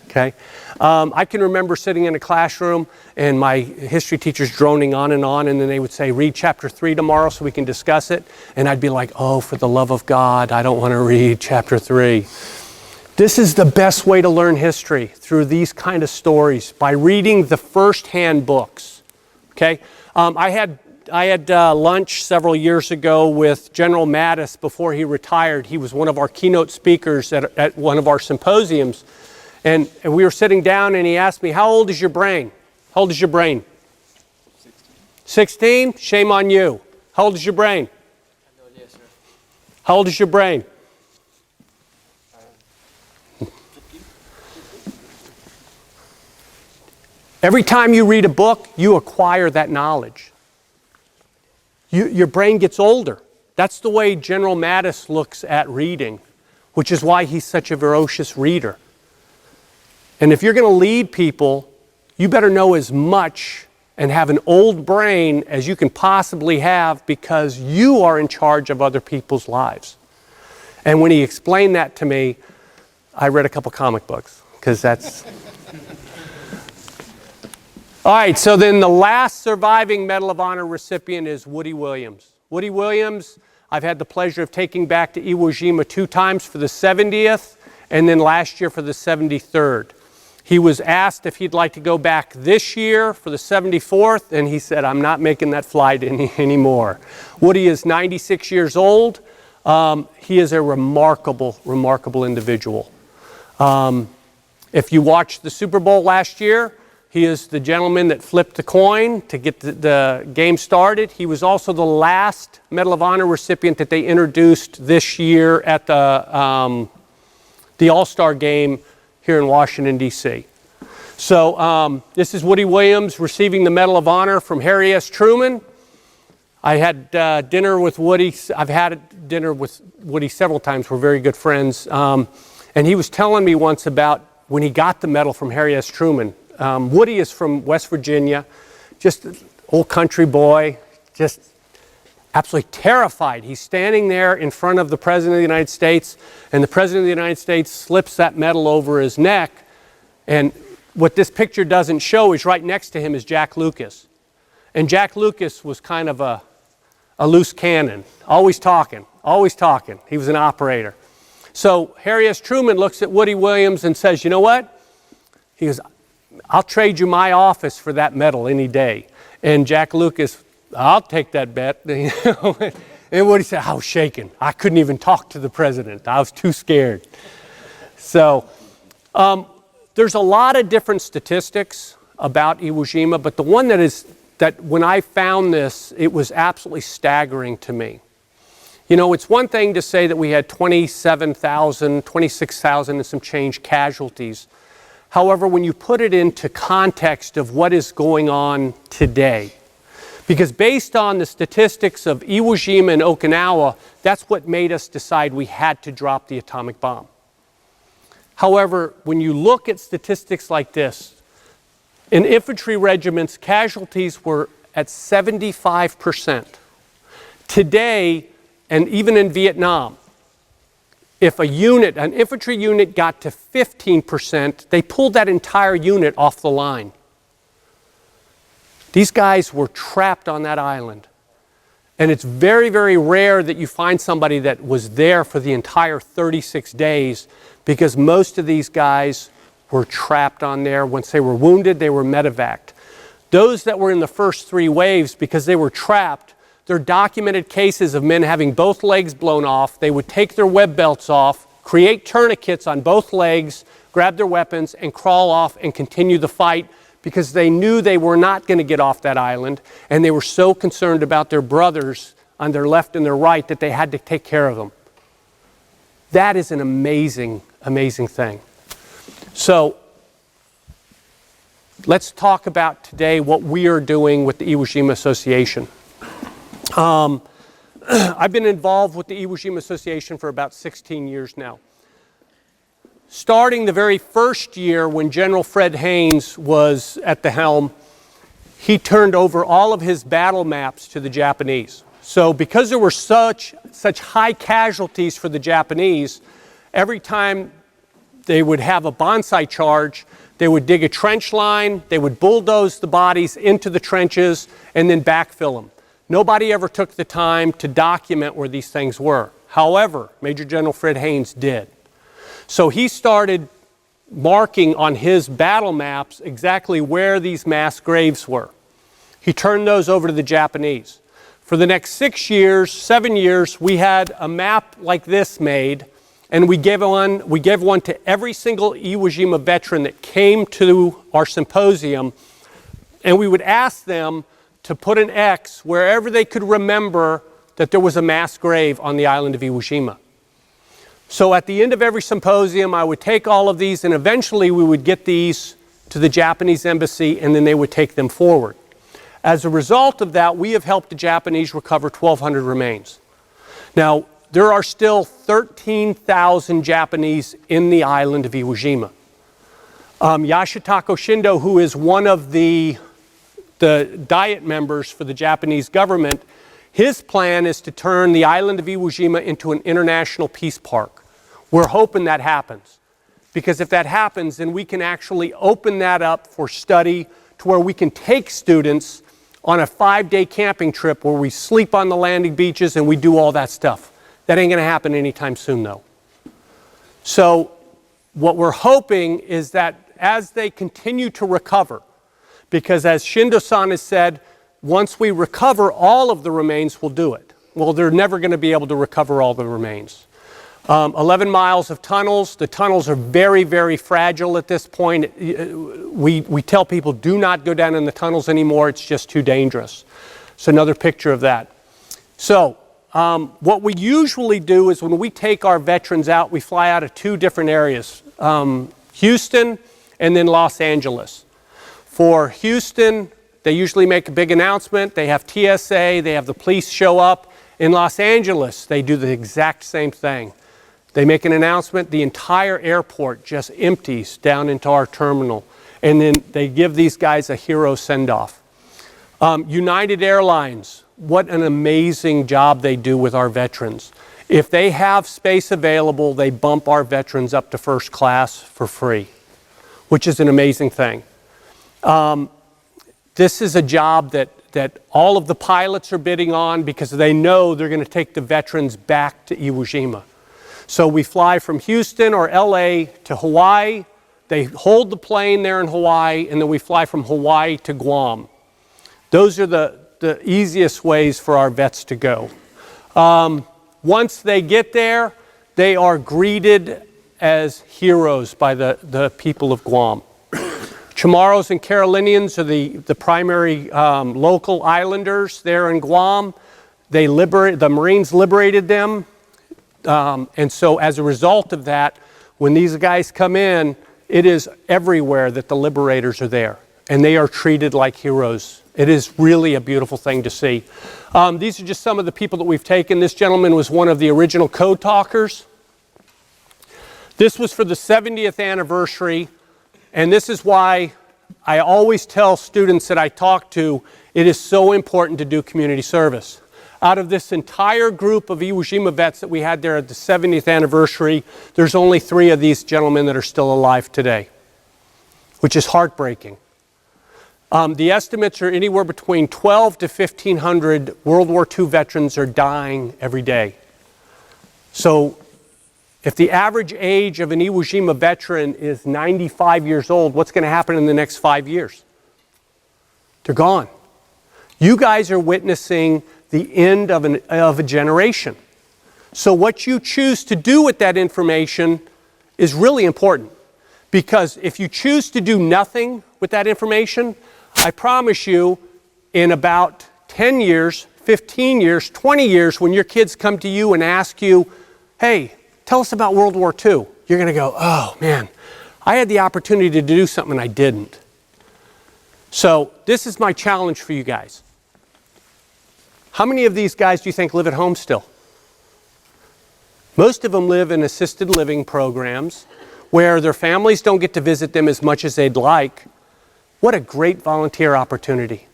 Okay? I can remember sitting in a classroom and my history teachers droning on, and then they would say, read chapter 3 tomorrow so we can discuss it. And I'd be like, oh, for the love of God, I don't want to read chapter 3. This is the best way to learn history, through these kind of stories, by reading the first-hand books. Okay? I had lunch several years ago with General Mattis before he retired. He was one of our keynote speakers at one of our symposiums. And we were sitting down and he asked me, how old is your brain? How old is your brain? 16? Shame on you. How old is your brain? How old is your brain? Every time you read a book, you acquire that knowledge. Your brain gets older. That's the way General Mattis looks at reading, which is why he's such a voracious reader. And if you're going to lead people, you better know as much and have an old brain as you can possibly have, because you are in charge of other people's lives. And when he explained that to me, I read a couple comic books, because that's... All right, so then the last surviving Medal of Honor recipient is Woody Williams. Woody Williams, I've had the pleasure of taking back to Iwo Jima 2 times for the 70th, and then last year for the 73rd. He was asked if he'd like to go back this year for the 74th, and he said, I'm not making that flight anymore. Woody is 96 years old. He is a remarkable, remarkable individual. If you watched the Super Bowl last year, he is the gentleman that flipped the coin to get the game started. He was also the last Medal of Honor recipient that they introduced this year at the All-Star game here in Washington, D.C. So this is Woody Williams receiving the Medal of Honor from Harry S. Truman. I had dinner with Woody. I've had dinner with Woody several times. We're very good friends. And he was telling me once about when he got the medal from Harry S. Truman. Woody is from West Virginia, just an old country boy, just absolutely terrified. He's standing there in front of the President of the United States, and the President of the United States slips that medal over his neck. And what this picture doesn't show is right next to him is Jack Lucas. And Jack Lucas was kind of a loose cannon, always talking, always talking. He was an operator. So Harry S. Truman looks at Woody Williams and says, you know what? He goes, I'll trade you my office for that medal any day. And Jack Lucas, I'll take that bet. And Woody said, I was shaking. I couldn't even talk to the president. I was too scared. So there's a lot of different statistics about Iwo Jima, but the one that when I found this, it was absolutely staggering to me. You know, it's one thing to say that we had 27,000, 26,000 and some change casualties. However, when you put it into context of what is going on today, because based on the statistics of Iwo Jima and Okinawa, that's what made us decide we had to drop the atomic bomb. However, when you look at statistics like this, in infantry regiments, casualties were at 75%. Today, and even in Vietnam, if an infantry unit got to 15%, they pulled that entire unit off the line. These guys were trapped on that island. And it's very, very rare that you find somebody that was there for the entire 36 days, because most of these guys were trapped on there. Once they were wounded, they were medevaced. Those that were in the first 3 waves, because they were trapped, there are documented cases of men having both legs blown off. They would take their web belts off, create tourniquets on both legs, grab their weapons, and crawl off and continue the fight, because they knew they were not going to get off that island, and they were so concerned about their brothers on their left and their right that they had to take care of them. That is an amazing, amazing thing. So let's talk about today what we are doing with the Iwo Jima Association. I've been involved with the Iwo Jima Association for about 16 years now. Starting the very first year when General Fred Haynes was at the helm, he turned over all of his battle maps to the Japanese. So because there were such high casualties for the Japanese, every time they would have a bonsai charge, they would dig a trench line, they would bulldoze the bodies into the trenches, and then backfill them. Nobody ever took the time to document where these things were. However, Major General Fred Haines did. So he started marking on his battle maps exactly where these mass graves were. He turned those over to the Japanese. For the next 7 years, we had a map like this made, and we gave one to every single Iwo Jima veteran that came to our symposium, and we would ask them to put an X wherever they could remember that there was a mass grave on the island of Iwo Jima. So at the end of every symposium, I would take all of these, and eventually we would get these to the Japanese embassy, and then they would take them forward. As a result of that, we have helped the Japanese recover 1,200 remains. Now, there are still 13,000 Japanese in the island of Iwo Jima. Yashitaka Shindo, who is one of the Diet members for the Japanese government, his plan is to turn the island of Iwo Jima into an international peace park. We're hoping that happens, because if that happens, then we can actually open that up for study to where we can take students on a 5-day camping trip where we sleep on the landing beaches and we do all that stuff. That ain't gonna happen anytime soon though. So what we're hoping is that as they continue to recover, because as Shindo-san has said, once we recover all of the remains, we'll do it. Well, they're never gonna be able to recover all the remains. 11 miles of tunnels. The tunnels are very, very fragile at this point. We tell people do not go down in the tunnels anymore. It's just too dangerous. So another picture of that. So what we usually do is when we take our veterans out, we fly out of 2 different areas, Houston and then Los Angeles. For Houston, they usually make a big announcement. They have TSA, they have the police show up. In Los Angeles, they do the exact same thing. They make an announcement, the entire airport just empties down into our terminal, and then they give these guys a hero send-off. United Airlines, what an amazing job they do with our veterans. If they have space available, they bump our veterans up to first class for free, which is an amazing thing. This is a job that all of the pilots are bidding on because they know they're going to take the veterans back to Iwo Jima. So we fly from Houston or LA to Hawaii. They hold the plane there in Hawaii, and then we fly from Hawaii to Guam. Those are the easiest ways for our vets to go. Once they get there, they are greeted as heroes by the people of Guam. Chamorros and Carolinians are the primary local islanders there in Guam. The Marines liberated them. And so as a result of that, when these guys come in, it is everywhere that the liberators are there, and they are treated like heroes. It is really a beautiful thing to see. These are just some of the people that we've taken. This gentleman was one of the original code talkers. This was for the 70th anniversary, and this is why I always tell students that I talk to, it is so important to do community service. Out of this entire group of Iwo Jima vets that we had there at the 70th anniversary, there's only 3 of these gentlemen that are still alive today, which is heartbreaking. The estimates are anywhere between 12 to 1,500 World War II veterans are dying every day. So if the average age of an Iwo Jima veteran is 95 years old, what's going to happen in the next 5 years? They're gone. You guys are witnessing the end of a generation. So what you choose to do with that information is really important, because if you choose to do nothing with that information, I promise you in about 10 years, 15 years, 20 years, when your kids come to you and ask you, hey, tell us about World War II, you're going to go, oh man, I had the opportunity to do something and I didn't. So this is my challenge for you guys. How many of these guys do you think live at home still? Most of them live in assisted living programs where their families don't get to visit them as much as they'd like. What a great volunteer opportunity.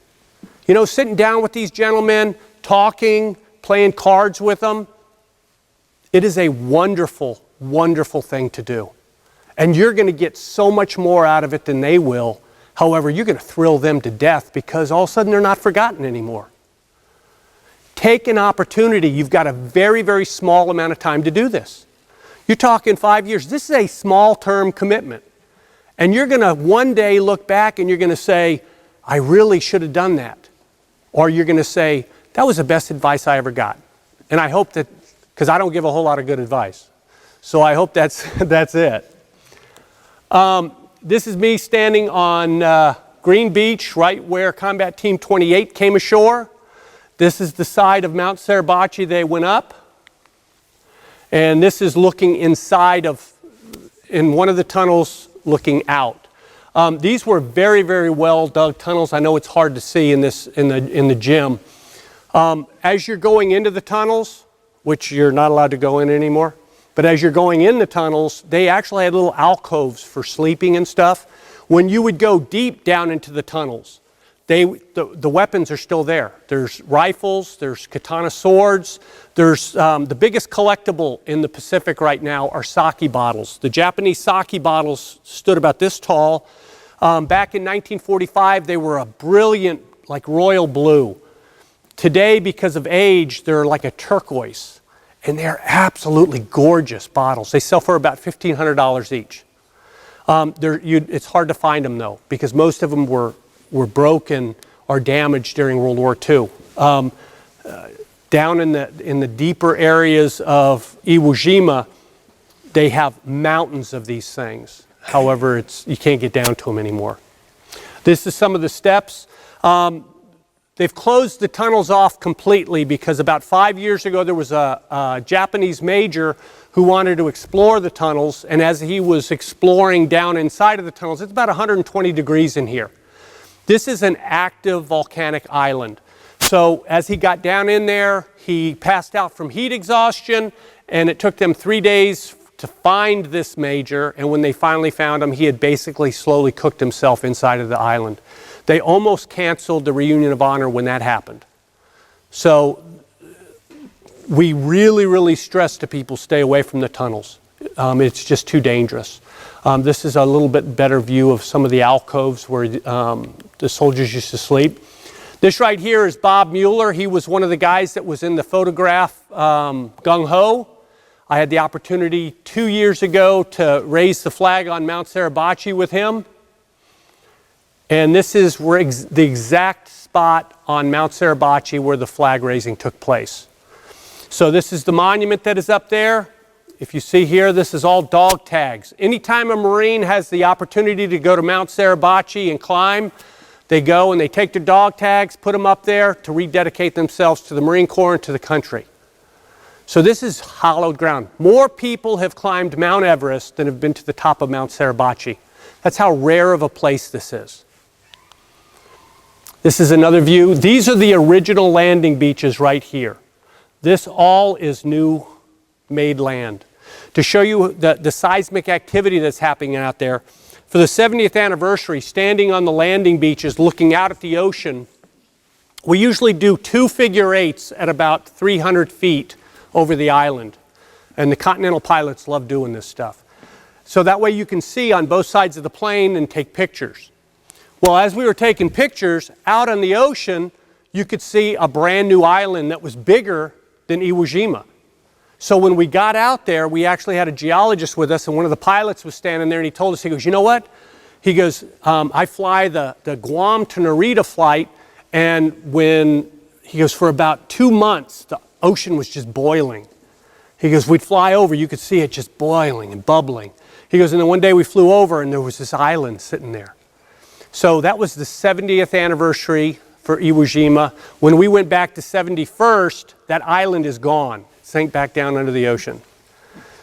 You know, sitting down with these gentlemen, talking, playing cards with them. It is a wonderful, wonderful thing to do. And you're going to get so much more out of it than they will. However, you're going to thrill them to death because all of a sudden they're not forgotten anymore. Take an opportunity. You've got a very, very small amount of time to do this. You're talking 5 years. This is a small-term commitment. And you're going to one day look back and you're going to say, I really should have done that. Or you're going to say, that was the best advice I ever got. And I hope that, because I don't give a whole lot of good advice. So I hope that's it. This is me standing on Green Beach, right where Combat Team 28 came ashore. This is the side of Mount Suribachi they went up. And this is looking inside in one of the tunnels looking out. These were very, very well dug tunnels. I know it's hard to see in the gym. As you're going into the tunnels, which you're not allowed to go in anymore, but as you're going in the tunnels, they actually had little alcoves for sleeping and stuff. When you would go deep down into the tunnels, the weapons are still there. There's rifles, there's katana swords, there's the biggest collectible in the Pacific right now are sake bottles. The Japanese sake bottles stood about this tall. Back in 1945, they were a brilliant, like royal blue. Today, because of age, they're like a turquoise. And they're absolutely gorgeous bottles. They sell for about $1,500 each. It's hard to find them though, because most of them were broken or damaged during World War II. Down in the deeper areas of Iwo Jima, they have mountains of these things. However, you can't get down to them anymore. This is some of the steps. They've closed the tunnels off completely because about 5 years ago there was a Japanese major who wanted to explore the tunnels, and as he was exploring down inside of the tunnels, it's about 120 degrees in here. This is an active volcanic island. So as he got down in there, he passed out from heat exhaustion, and it took them 3 days to find this major, and when they finally found him, he had basically slowly cooked himself inside of the island. They almost canceled the reunion of honor when that happened. So we really, really stress to people stay away from the tunnels. It's just too dangerous. This is a little bit better view of some of the alcoves where the soldiers used to sleep. This right here is Bob Mueller. He was one of the guys that was in the photograph Gung-Ho. I had the opportunity 2 years ago to raise the flag on Mount Suribachi with him. And this is where the exact spot on Mount Suribachi where the flag raising took place. So this is the monument that is up there. If you see here, this is all dog tags. Anytime a Marine has the opportunity to go to Mount Suribachi and climb, they go and they take their dog tags, put them up there to rededicate themselves to the Marine Corps and to the country. So this is hallowed ground. More people have climbed Mount Everest than have been to the top of Mount Suribachi. That's how rare of a place this is. This is another view. These are the original landing beaches right here. This all is new made land. To show you the seismic activity that's happening out there, for the 70th anniversary, standing on the landing beaches looking out at the ocean, we usually do 2 figure eights at about 300 feet over the island. And the Continental pilots love doing this stuff. So that way you can see on both sides of the plane and take pictures. Well, as we were taking pictures, out on the ocean, you could see a brand new island that was bigger than Iwo Jima. So when we got out there, we actually had a geologist with us, and one of the pilots was standing there, and he told us, he goes, you know what? He goes, I fly the Guam to Narita flight, and he goes, for about 2 months, the ocean was just boiling. He goes, we'd fly over, you could see it just boiling and bubbling. He goes, and then one day we flew over, and there was this island sitting there. So that was the 70th anniversary for Iwo Jima. When we went back to 71st, that island is gone. It sank back down under the ocean.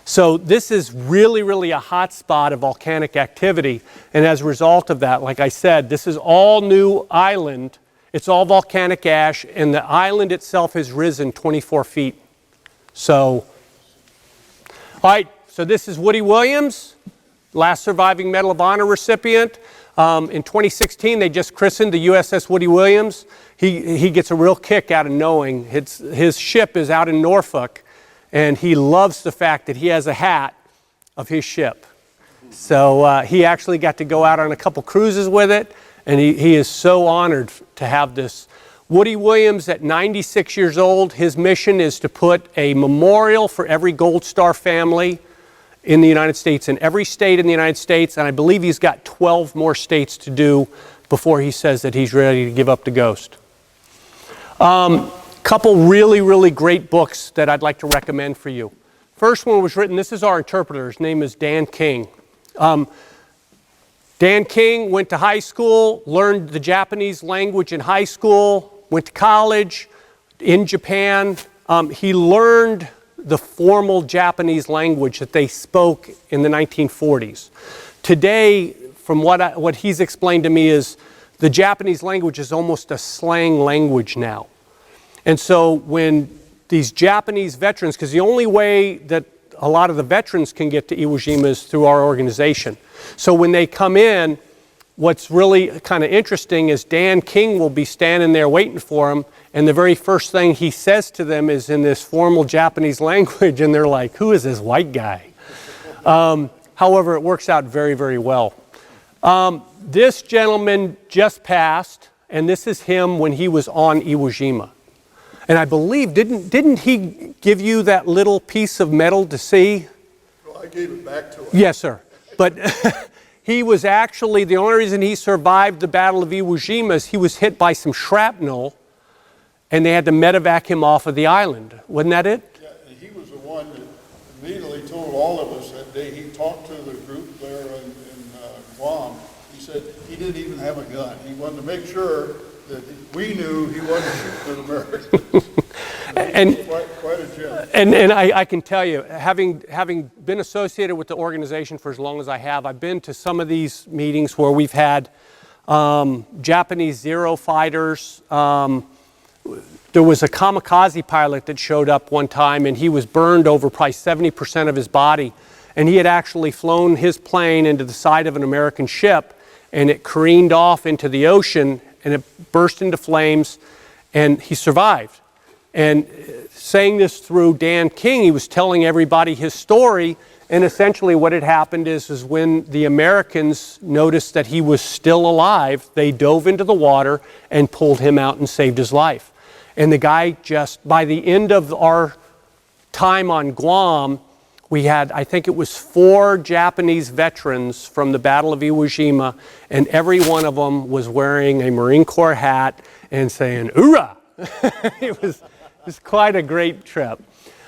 So this is really, really a hot spot of volcanic activity. And as a result of that, like I said, this is all new island. It's all volcanic ash, and the island itself has risen 24 feet. So, all right, so this is Woody Williams, last surviving Medal of Honor recipient. In 2016, they just christened the USS Woody Williams. He gets a real kick out of knowing his ship is out in Norfolk, and he loves the fact that he has a hat of his ship. So he actually got to go out on a couple cruises with it, and he is so honored to have this. Woody Williams, at 96 years old, his mission is to put a memorial for every Gold Star family in the United States, in every state in the United States, and I believe he's got 12 more states to do before he says that he's ready to give up the ghost. Couple really, really great books that I'd like to recommend for you. First one was written, this is our interpreter, his name is Dan King. Dan King went to high school, learned the Japanese language in high school, went to college in Japan. He learned the formal Japanese language that they spoke in the 1940s. Today, from what he's explained to me, is the Japanese language is almost a slang language now. And so when these Japanese veterans, because the only way that a lot of the veterans can get to Iwo Jima is through our organization. So when they come in, what's really kind of interesting is Dan King will be standing there waiting for them, and the very first thing he says to them is in this formal Japanese language, and they're like, who is this white guy? However, it works out very, very well. This gentleman just passed, and this is him when he was on Iwo Jima. And I believe, didn't he give you that little piece of metal to see? Well, I gave it back to him. Yes, sir. But he was actually, the only reason he survived the Battle of Iwo Jima is he was hit by some shrapnel, and they had to medevac him off of the island. Wasn't that it? Yeah, and he was the one that immediately told all of us that day. He talked to the group there in Guam. He said he didn't even have a gun. He wanted to make sure that we knew he wasn't shooting at Americans. And quite a gem. And I can tell you, having been associated with the organization for as long as I have, I've been to some of these meetings where we've had Japanese Zero fighters. There was a kamikaze pilot that showed up one time, and he was burned over probably 70% of his body. And he had actually flown his plane into the side of an American ship, and it careened off into the ocean, and it burst into flames, and he survived. And saying this through Dan King, he was telling everybody his story, and essentially what had happened is when the Americans noticed that he was still alive, they dove into the water and pulled him out and saved his life. And the guy just, by the end of our time on Guam, we had, I think it was 4 Japanese veterans from the Battle of Iwo Jima, and every one of them was wearing a Marine Corps hat and saying, "Oorah!" It was quite a great trip.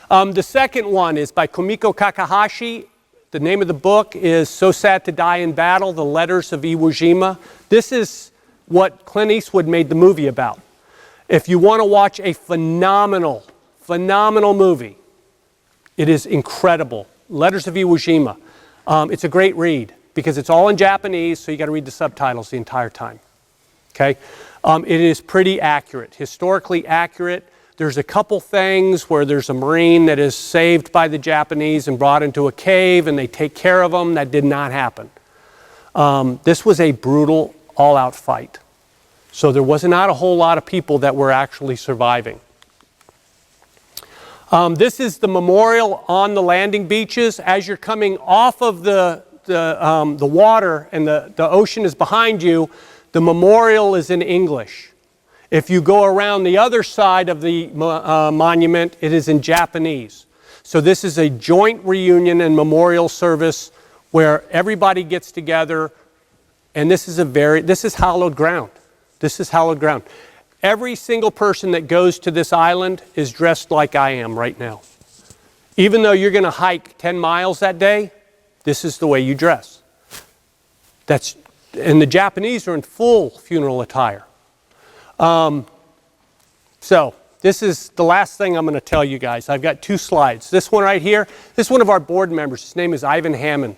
The second one is by Kimiko Takahashi. The name of the book is So Sad to Die in Battle, The Letters of Iwo Jima. This is what Clint Eastwood made the movie about. If you want to watch a phenomenal movie, it is incredible. Letters of Iwo Jima. It's a great read because it's all in Japanese, so you got to read the subtitles the entire time. Okay? It is pretty accurate, historically accurate. There's a couple things where there's a Marine that is saved by the Japanese and brought into a cave, and they take care of him. That did not happen. This was a brutal, all-out fight. So there was not a whole lot of people that were actually surviving. This is the memorial on the landing beaches. As you're coming off of the water and the ocean is behind you, the memorial is in English. If you go around the other side of the monument, it is in Japanese. So this is a joint reunion and memorial service where everybody gets together, and this is hallowed ground. This is hallowed ground. Every single person that goes to this island is dressed like I am right now. Even though you're going to hike 10 miles that day, this is the way you dress. And the Japanese are in full funeral attire. So this is the last thing I'm going to tell you guys. I've got 2 slides. This one right here, this is one of our board members. His name is Ivan Hammond.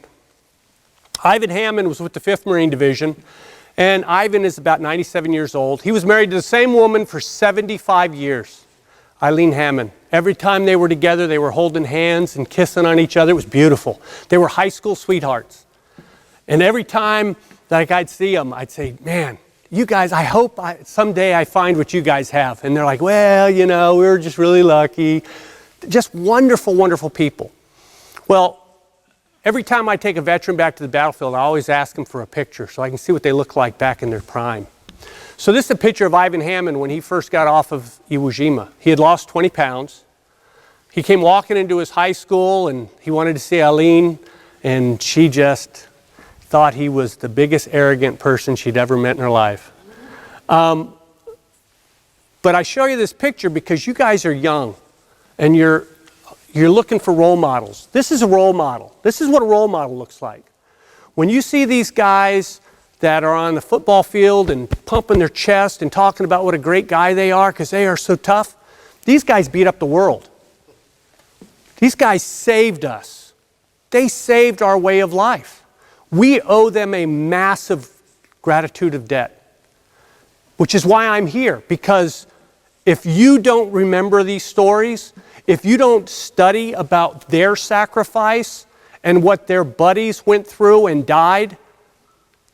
Ivan Hammond was with the 5th Marine Division, and Ivan is about 97 years old. He was married to the same woman for 75 years, Eileen Hammond. Every time they were together, they were holding hands and kissing on each other. It was beautiful. They were high school sweethearts. And every time like I'd see them, I'd say, man, you guys, I hope someday I find what you guys have. And they're like, well, you know, we were just really lucky. Just wonderful, wonderful people. Well, every time I take a veteran back to the battlefield, I always ask them for a picture so I can see what they look like back in their prime. So this is a picture of Ivan Hammond when he first got off of Iwo Jima. He had lost 20 pounds. He came walking into his high school and he wanted to see Eileen, and she just thought he was the biggest arrogant person she'd ever met in her life. But I show you this picture because you guys are young and you're looking for role models. This is a role model. This is what a role model looks like. When you see these guys that are on the football field and pumping their chest and talking about what a great guy they are because they are so tough, these guys beat up the world. These guys saved us. They saved our way of life. We owe them a massive gratitude of debt, which is why I'm here, because if you don't remember these stories, if you don't study about their sacrifice and what their buddies went through and died,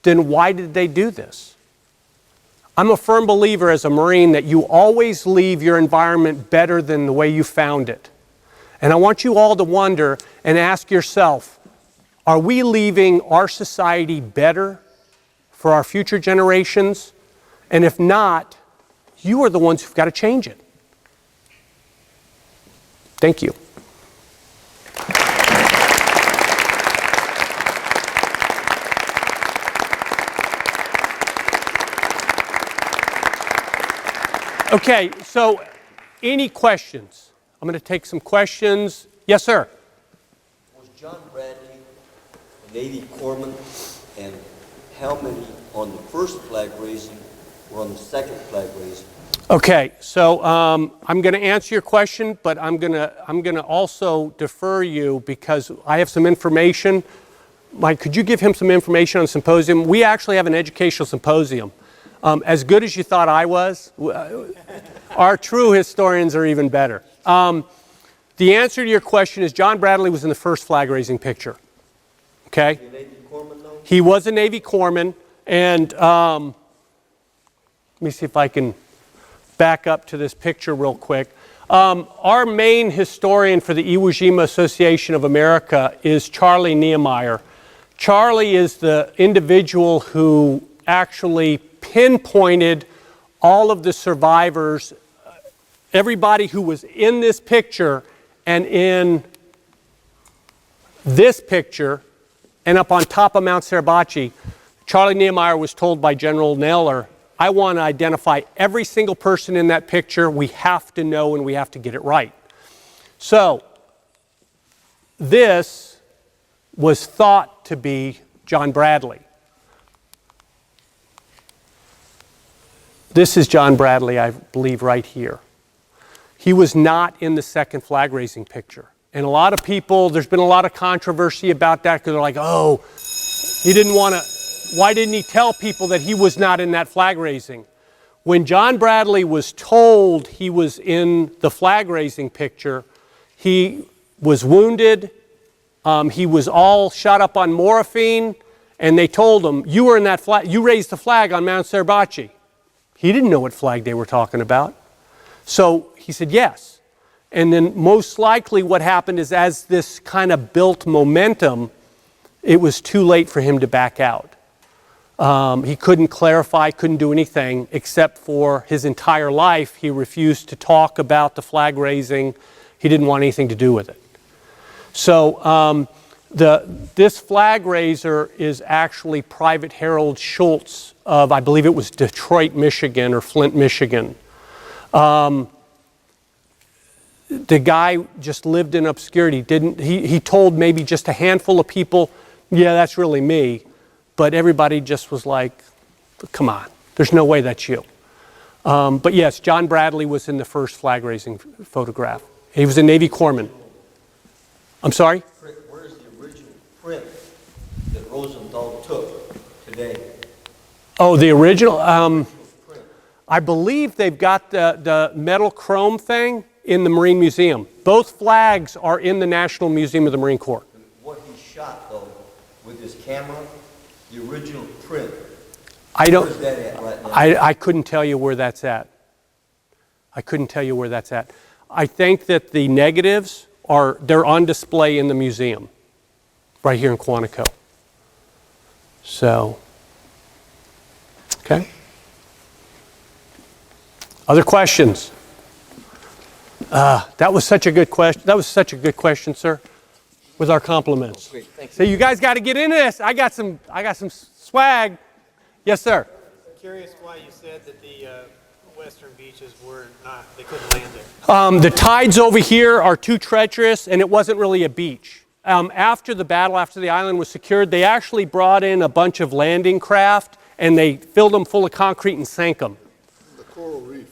then why did they do this? I'm a firm believer as a Marine that you always leave your environment better than the way you found it. And I want you all to wonder and ask yourself, are we leaving our society better for our future generations? And if not, you are the ones who've got to change it. Thank you. Okay, so any questions? I'm going to take some questions. Yes, sir. Was John Bradley a Navy corpsman, and how many on the first flag raising or on the second flag raising? Okay, so I'm going to answer your question, but I'm going to also defer you because I have some information. Mike, could you give him some information on the symposium? We actually have an educational symposium. As good as you thought I was, our true historians are even better. The answer to your question is John Bradley was in the first flag raising picture. Okay? Was he a Navy corpsman, though? He was a Navy corpsman, and let me see if I can back up to this picture real quick. Our main historian for the Iwo Jima Association of America is Charlie Niemeyer. Charlie is the individual who actually pinpointed all of the survivors, everybody who was in this picture and in this picture and up on top of Mount Suribachi. Charlie Niemeyer was told by General Mueller, I want to identify every single person in that picture. We have to know and we have to get it right. So this was thought to be John Bradley. This is John Bradley, I believe, right here. He was not in the second flag raising picture. And a lot of people, there's been a lot of controversy about that because they're like, oh, he didn't want to, why didn't he tell people that he was not in that flag raising? When John Bradley was told he was in the flag raising picture, he was wounded, he was all shot up on morphine, and they told him, you were in that flag, you raised the flag on Mount Suribachi. He didn't know what flag they were talking about. So he said yes. And then most likely what happened is as this kind of built momentum, it was too late for him to back out. He couldn't clarify, couldn't do anything, except for his entire life he refused to talk about the flag raising. He didn't want anything to do with it. So this flag raiser is actually Private Harold Schultz of, I believe it was Detroit, Michigan, or Flint, Michigan. The guy just lived in obscurity. He told maybe just a handful of people, yeah, that's really me. But everybody just was like, come on, there's no way that's you. But yes, John Bradley was in the first flag raising photograph. He was a Navy corpsman. I'm sorry? Where's the original print that Rosenthal took today? Oh, the original? I believe they've got the metal chrome thing in the Marine Museum. Both flags are in the National Museum of the Marine Corps. What he shot, though, with his camera, the original print. I don't, Where's that at right now? I couldn't tell you where that's at. I couldn't tell you where that's at. I think that the negatives they're on display in the museum, right here in Quantico. So, okay. Other questions? That was such a good question. That was such a good question, sir. With our compliments. Great, thank you. So you guys got to get into this. I got some swag. Yes, sir. Curious why you said that the western beaches they couldn't land there. The tides over here are too treacherous, and it wasn't really a beach. After the battle, after the island was secured, they actually brought in a bunch of landing craft, and they filled them full of concrete and sank them. The coral reef.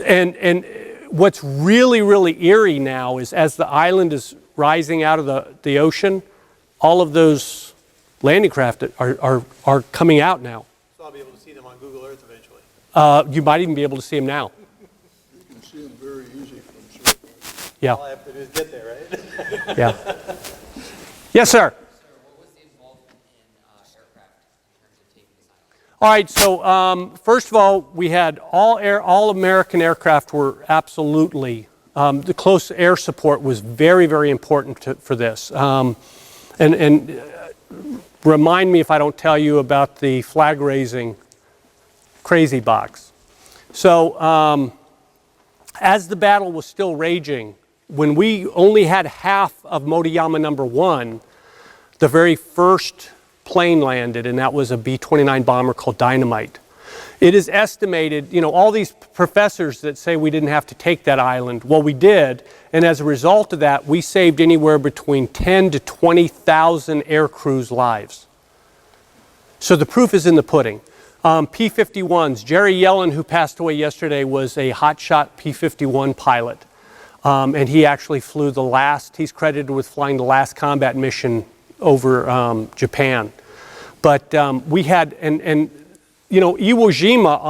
And what's really, really eerie now is as the island is rising out of the ocean, all of those landing craft are coming out now. So I'll be able to see them on Google Earth eventually. You might even be able to see them now. You can see them very easy from Suribachi. Yeah. All I have to do is get there, right? Yeah. Yes, sir. What was the involvement in aircraft in terms of taking this island? All right. So first of all, we had all American aircraft were absolutely the close air support was very, very important for this. And remind me if I don't tell you about the flag raising crazy box. So as the battle was still raging, when we only had half of Motoyama number 1, the very first plane landed, and that was a B-29 bomber called Dynamite. It is estimated, all these professors that say we didn't have to take that island, well, we did, and as a result of that, we saved anywhere between 10 to 20,000 air crews' lives. So the proof is in the pudding. P-51s, Jerry Yellen, who passed away yesterday, was a hotshot P-51 pilot, and he actually flew he's credited with flying the last combat mission over Japan. But we had, Iwo Jima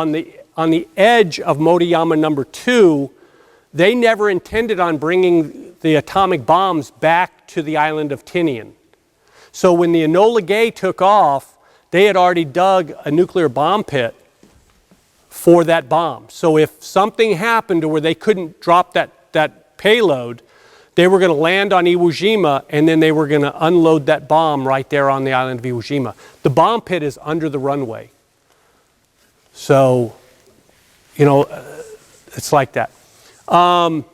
on the edge of Motoyama number 2, they never intended on bringing the atomic bombs back to the island of Tinian. So when the Enola Gay took off, they had already dug a nuclear bomb pit for that bomb. So if something happened to where they couldn't drop that payload, they were going to land on Iwo Jima, and then they were going to unload that bomb right there on the island of Iwo Jima. The bomb pit is under the runway. So, it's like that. Colonel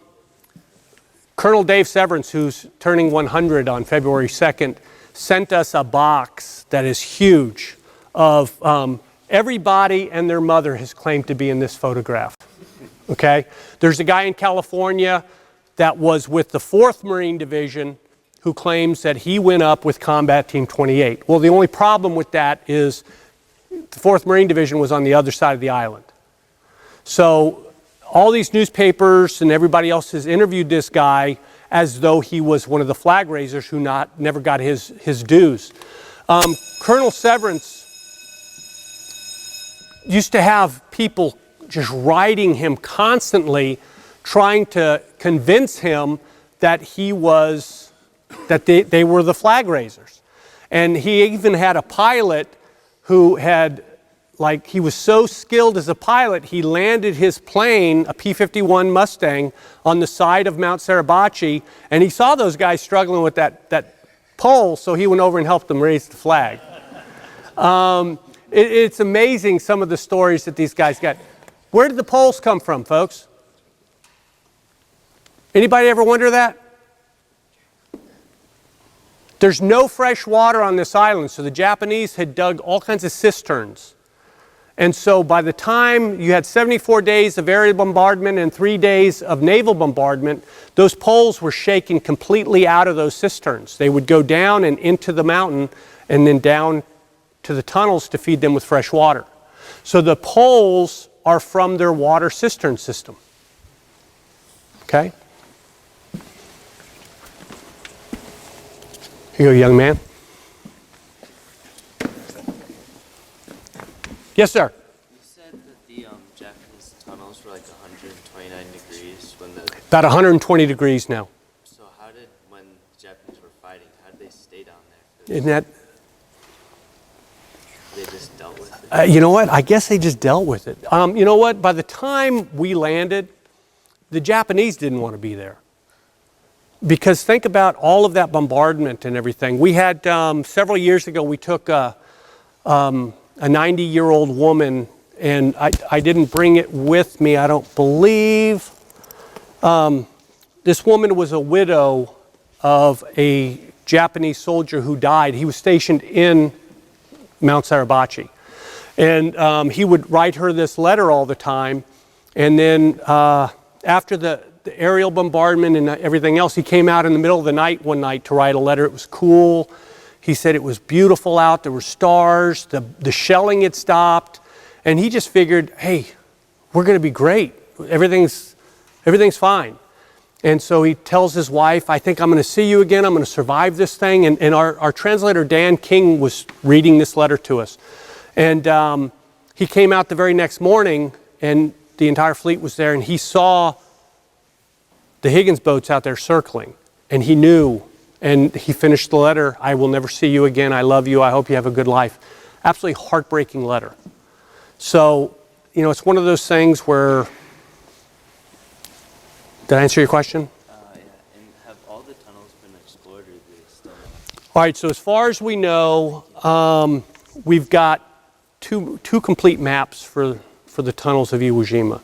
Dave Severance, who's turning 100 on February 2nd, sent us a box that is huge of everybody and their mother has claimed to be in this photograph. Okay? There's a guy in California that was with the 4th Marine Division who claims that he went up with Combat Team 28. Well, the only problem with that is the 4th Marine Division was on the other side of the island. So all these newspapers and everybody else has interviewed this guy as though he was one of the flag raisers who never got his dues. Colonel Severance used to have people just writing him constantly, trying to convince him that they were the flag raisers. And he even had a pilot who he was so skilled as a pilot, he landed his plane, a P-51 Mustang, on the side of Mount Suribachi, and he saw those guys struggling with that pole, so he went over and helped them raise the flag. It's amazing some of the stories that these guys got. Where did the poles come from, folks? Anybody ever wonder that? There's no fresh water on this island, so the Japanese had dug all kinds of cisterns. And so by the time you had 74 days of aerial bombardment and 3 days of naval bombardment, those poles were shaken completely out of those cisterns. They would go down and into the mountain and then down to the tunnels to feed them with fresh water. So the poles are from their water cistern system. Okay? Here you go, young man. Yes, sir. You said that the Japanese tunnels were like 129 degrees when the... About 120 degrees now. So when the Japanese were fighting, how did they stay down there? Isn't that... They just dealt with it. You know what? I guess they just dealt with it. You know what? By the time we landed, the Japanese didn't want to be there. Because think about all of that bombardment and everything. We had, several years ago, we took a 90-year-old woman, and I didn't bring it with me, I don't believe. This woman was a widow of a Japanese soldier who died. He was stationed in Mount Suribachi. And he would write her this letter all the time. And then after the aerial bombardment and everything else, he came out in the middle of the night one night to write a letter. It was cool. He said it was beautiful out. There were stars. The shelling had stopped. And he just figured, hey, we're going to be great. Everything's fine. And so he tells his wife, I think I'm going to see you again. I'm going to survive this thing. And our translator, Dan King, was reading this letter to us. And he came out the very next morning, and the entire fleet was there, and he saw the Higgins boats out there circling. And he knew, and he finished the letter, I will never see you again. I love you. I hope you have a good life. Absolutely heartbreaking letter. So, you know, it's one of those things where, did I answer your question? Yeah. And have all the tunnels been explored, or do they still not? All right, so as far as we know, we've got two complete maps for the tunnels of Iwo Jima.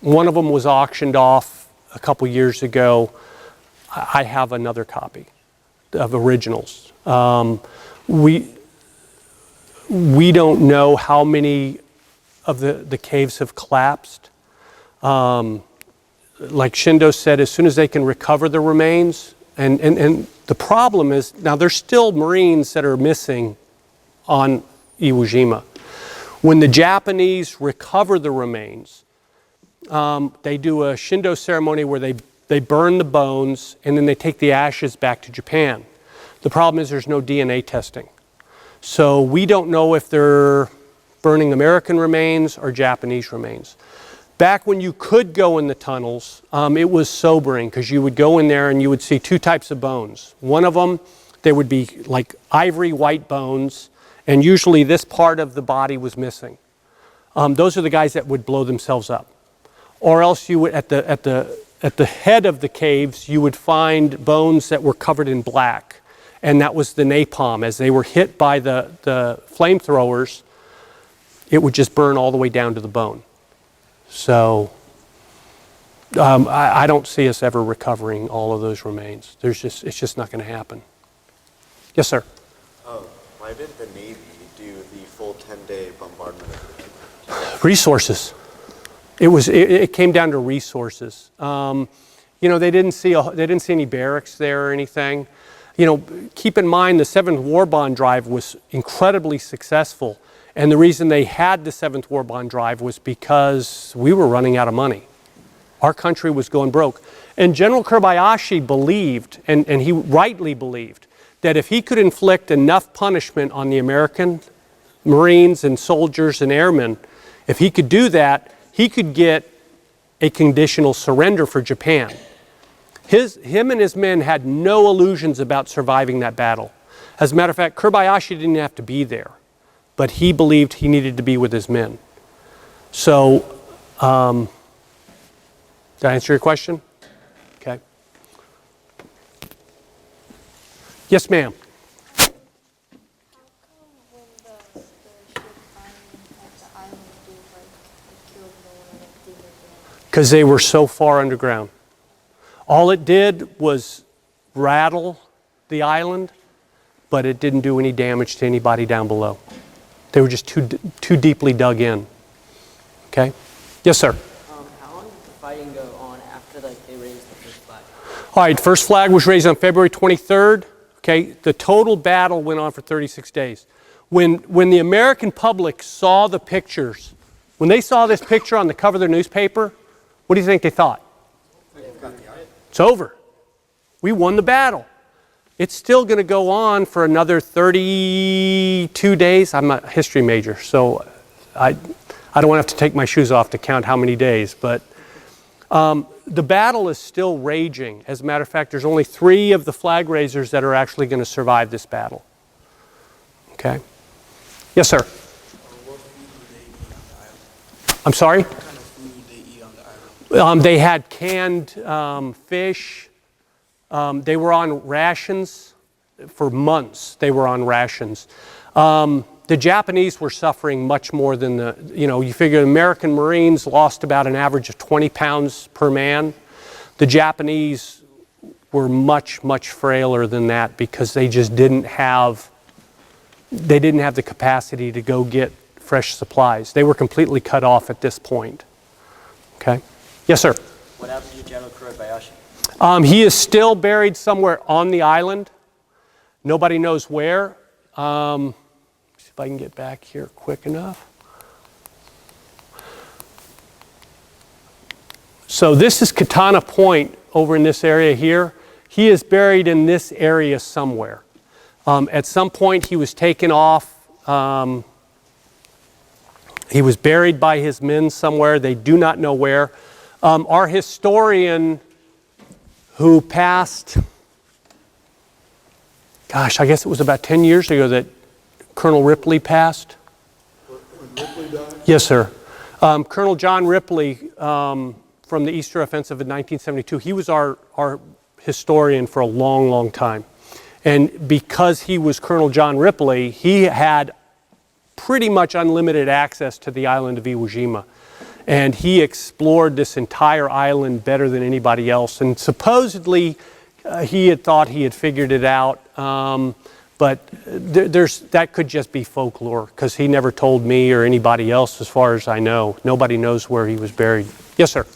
One of them was auctioned off a couple years ago. I have another copy of originals. We don't know how many of the caves have collapsed. Like Shindo said, as soon as they can recover the remains, and the problem is, now there's still Marines that are missing on Iwo Jima. When the Japanese recover the remains, they do a Shindo ceremony where they burn the bones and then they take the ashes back to Japan. The problem is there's no DNA testing. So we don't know if they're burning American remains or Japanese remains. Back when you could go in the tunnels, it was sobering because you would go in there and you would see two types of bones. One of them, there would be like ivory white bones, and usually this part of the body was missing. Those are the guys that would blow themselves up. Or else you would, at the head of the caves, you would find bones that were covered in black. And that was the napalm. As they were hit by the flamethrowers, it would just burn all the way down to the bone. So I don't see us ever recovering all of those remains. It's just not going to happen. Yes, sir. Why did the Navy do the full 10-day bombardment of the Resources. It came down to resources. You know, they didn't see any barracks there or anything. You know, keep in mind the 7th War Bond Drive was incredibly successful. And the reason they had the 7th War Bond Drive was because we were running out of money. Our country was going broke. And General Kobayashi believed, and he rightly believed, that if he could inflict enough punishment on the American Marines and soldiers and airmen, if he could do that, he could get a conditional surrender for Japan. Him and his men had no illusions about surviving that battle. As a matter of fact, Kobayashi didn't have to be there, but he believed he needed to be with his men. So, did I answer your question? Okay. Yes, ma'am. Because they were so far underground. All it did was rattle the island, but it didn't do any damage to anybody down below. They were just too deeply dug in. Okay? Yes, sir. How long did the fighting go on after they raised the first flag? All right, first flag was raised on February 23rd. Okay, the total battle went on for 36 days. When the American public saw the pictures, when they saw this picture on the cover of their newspaper, what do you think they thought? It's over. We won the battle. It's still going to go on for another 32 days. I'm a history major, so I don't want to have to take my shoes off to count how many days. But the battle is still raging. As a matter of fact, there's only 3 of the flag raisers that are actually going to survive this battle. Okay. Yes, sir. I'm sorry? What kind of food they eat on the island? They had canned fish. They were on rations for months. They were on rations. The Japanese were suffering much more than you figure American Marines lost about an average of 20 pounds per man. The Japanese were much, much frailer than that because they just didn't have the capacity to go get fresh supplies. They were completely cut off at this point. Okay? Yes, sir? What happened to General Suribachi? He is still buried somewhere on the island. Nobody knows where. See if I can get back here quick enough. So this is Katana Point over in this area here. He is buried in this area somewhere. At some point he was taken off. He was buried by his men somewhere. They do not know where. Our historian who passed, gosh, I guess it was about 10 years ago that Colonel Ripley passed. When Ripley died? Yes, sir. Colonel John Ripley from the Easter Offensive in 1972, he was our historian for a long, long time. And because he was Colonel John Ripley, he had pretty much unlimited access to the island of Iwo Jima. And he explored this entire island better than anybody else. And supposedly, he had thought he had figured it out. But that could just be folklore because he never told me or anybody else as far as I know. Nobody knows where he was buried. Yes, sir? Did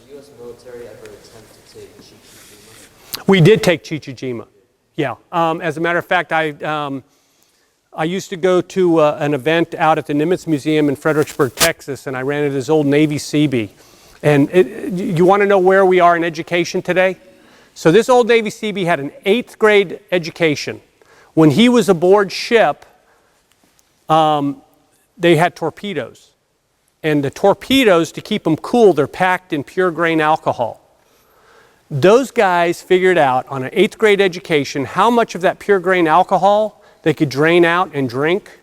the U.S. military ever attempt to take Chichijima? We did take Chichijima. Yeah. As a matter of fact, I used to go to an event out at the Nimitz Museum in Fredericksburg, Texas, and I ran into this old Navy Seabee. And you want to know where we are in education today? So this old Navy Seabee had an 8th grade education. When he was aboard ship, they had torpedoes. And the torpedoes, to keep them cool, they're packed in pure grain alcohol. Those guys figured out on an 8th grade education how much of that pure grain alcohol they could drain out and drink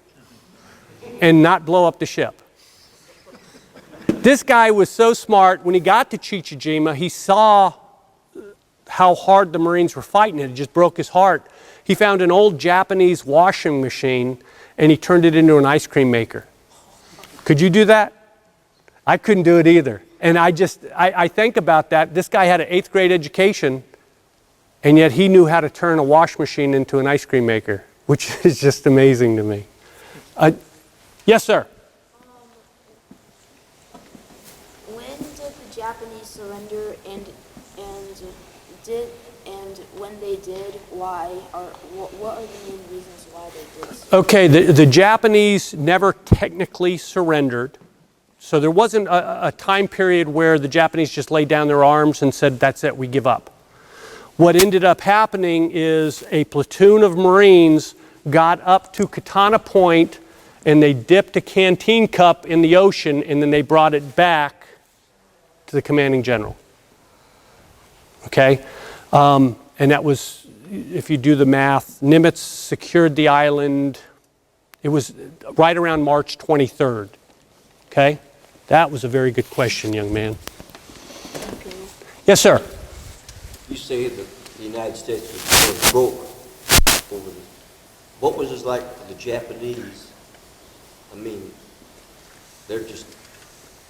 and not blow up the ship. This guy was so smart, when he got to Chichijima, he saw how hard the Marines were fighting it. It just broke his heart. He found an old Japanese washing machine and he turned it into an ice cream maker. Could you do that? I couldn't do it either. And I think about that. This guy had an 8th grade education and yet he knew how to turn a wash machine into an ice cream maker, which is just amazing to me. Yes, sir? When did the Japanese surrender, and when they did, why? Or what are the main reasons why they did so? Okay, the Japanese never technically surrendered. So there wasn't a time period where the Japanese just laid down their arms and said, that's it, we give up. What ended up happening is a platoon of Marines got up to Katana Point and they dipped a canteen cup in the ocean and then they brought it back to the commanding general. Okay? And that was, if you do the math, Nimitz secured the island. It was right around March 23rd. Okay? That was a very good question, young man. Okay. Yes, sir? You say that the United States was broke over this. What was it like for the Japanese? I mean, they're just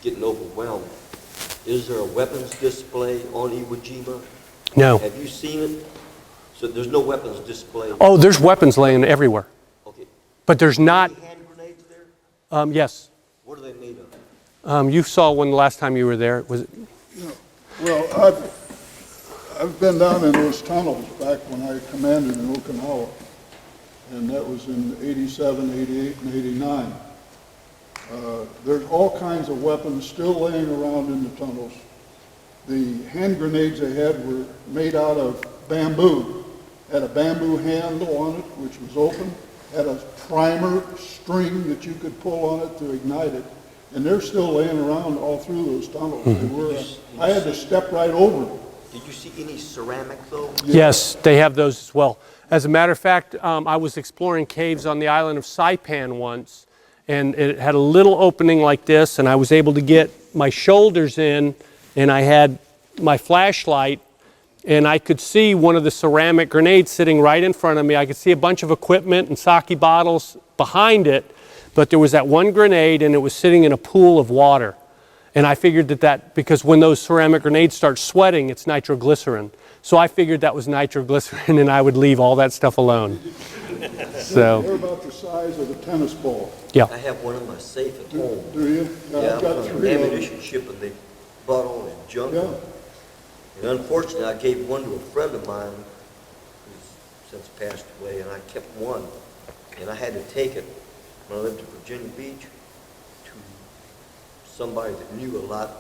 getting overwhelmed. Is there a weapons display on Iwo Jima? No. Have you seen it? So there's no weapons display? Oh, there's weapons laying everywhere. Okay. But there's not. Any hand grenades there? Yes. What are they made of? You saw one the last time you were there. Was it? Yeah. Well, I've been down in those tunnels back when I commanded in Okinawa, and that was in 87, 88, and 89. There's all kinds of weapons still laying around in the tunnels. The hand grenades they had were made out of bamboo, had a bamboo handle on it which was open, had a primer string that you could pull on it to ignite it, and they're still laying around all through those tunnels. They were, I had to step right over them. Did you see any ceramic though? Yes, they have those as well. As a matter of fact, I was exploring caves on the island of Saipan once, and it had a little opening like this, and I was able to get my shoulders in, and I had my flashlight, and I could see one of the ceramic grenades sitting right in front of me. I could see a bunch of equipment and sake bottles behind it, but there was that one grenade, and it was sitting in a pool of water. And I figured that because when those ceramic grenades start sweating, it's nitroglycerin. So I figured that was nitroglycerin, and I would leave all that stuff alone. So. They're about the size of a tennis ball. Yeah. I have one in my safe at home. Do you? Yeah, I've I'm got from an 3 of them. ammunition ship, and they brought all that junk. Yeah. And unfortunately, I gave one to a friend of mine who's since passed away, and I kept one. And I had to take it when I lived in Virginia Beach to somebody that knew a lot,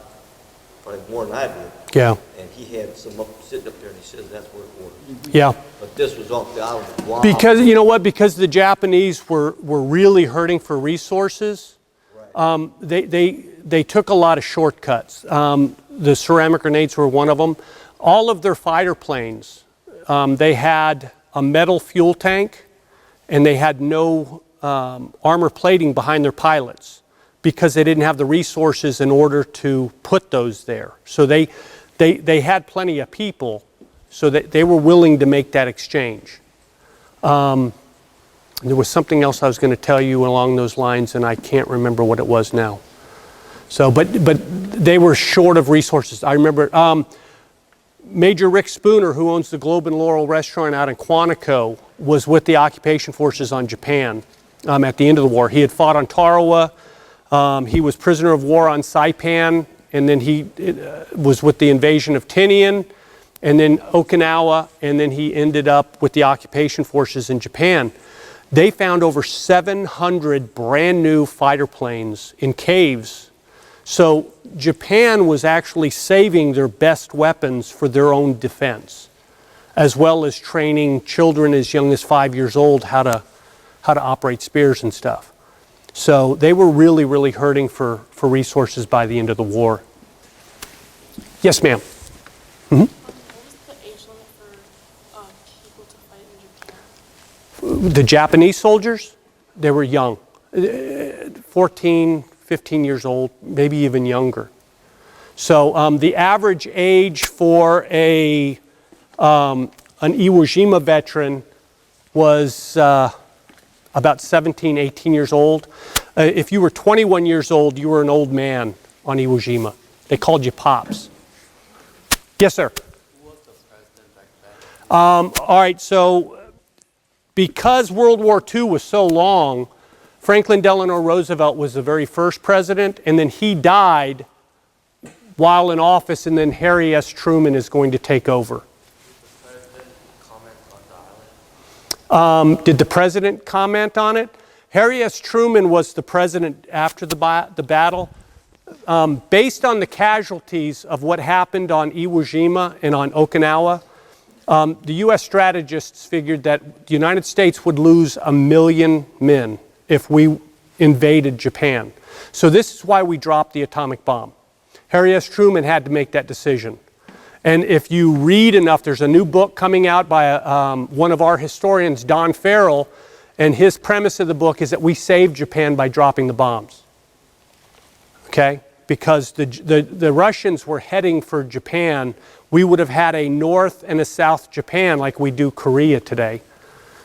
probably more than I did. Yeah. And he had some sitting up there, and he says that's where it was. Yeah. But this was off the island of Guam. Because, you know what, because the Japanese were really hurting for resources, they took a lot of shortcuts. The ceramic grenades were one of them. All of their fighter planes, they had a metal fuel tank, and they had no armor plating behind their pilots because they didn't have the resources in order to put those there. So they had plenty of people, so that they were willing to make that exchange. There was something else I was going to tell you along those lines, and I can't remember what it was now. So, but they were short of resources. I remember Major Rick Spooner, who owns the Globe and Laurel restaurant out in Quantico, was with the occupation forces on Japan at the end of the war. He had fought on Tarawa. He was prisoner of war on Saipan, and then he was with the invasion of Tinian, and then Okinawa, and then he ended up with the occupation forces in Japan. They found over 700 brand new fighter planes in caves. So Japan was actually saving their best weapons for their own defense, as well as training children as young as 5 years old how to operate spears and stuff. So they were really, really hurting for resources by the end of the war. Yes, ma'am. Mm-hmm. What was the age limit for people to fight in Japan? The Japanese soldiers, they were young, 14, 15 years old, maybe even younger. So the average age for an Iwo Jima veteran was about 17, 18 years old. If you were 21 years old, you were an old man on Iwo Jima. They called you Pops. Yes, sir. Who was the president back then? All right, so because World War II was so long, Franklin Delano Roosevelt was the very first president, and then he died while in office, and then Harry S. Truman is going to take over. Did the president comment on the island? Did the president comment on it? Harry S. Truman was the president after the battle. Based on the casualties of what happened on Iwo Jima and on Okinawa, the U.S. strategists figured that the United States would lose 1 million men if we invaded Japan. So this is why we dropped the atomic bomb. Harry S. Truman had to make that decision. And if you read enough, there's a new book coming out by one of our historians, Don Farrell, and his premise of the book is that we saved Japan by dropping the bombs. Okay? Because the Russians were heading for Japan, we would have had a North and a South Japan like we do Korea today.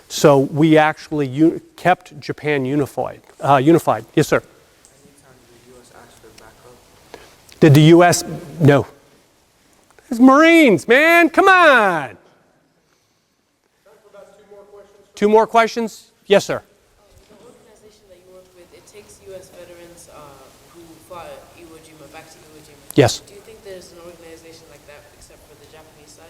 So we actually kept Japan unified. Yes, sir. Anytime the U.S. asked for backup? Did the U.S.? No. It's Marines, man. Come on. Time for about 2 more questions. 2 more questions? Yes, sir. The organization that you work with, it takes U.S. veterans who fought at Iwo Jima back to Iwo Jima. Yes. Do you think there's an organization like that except for the Japanese side?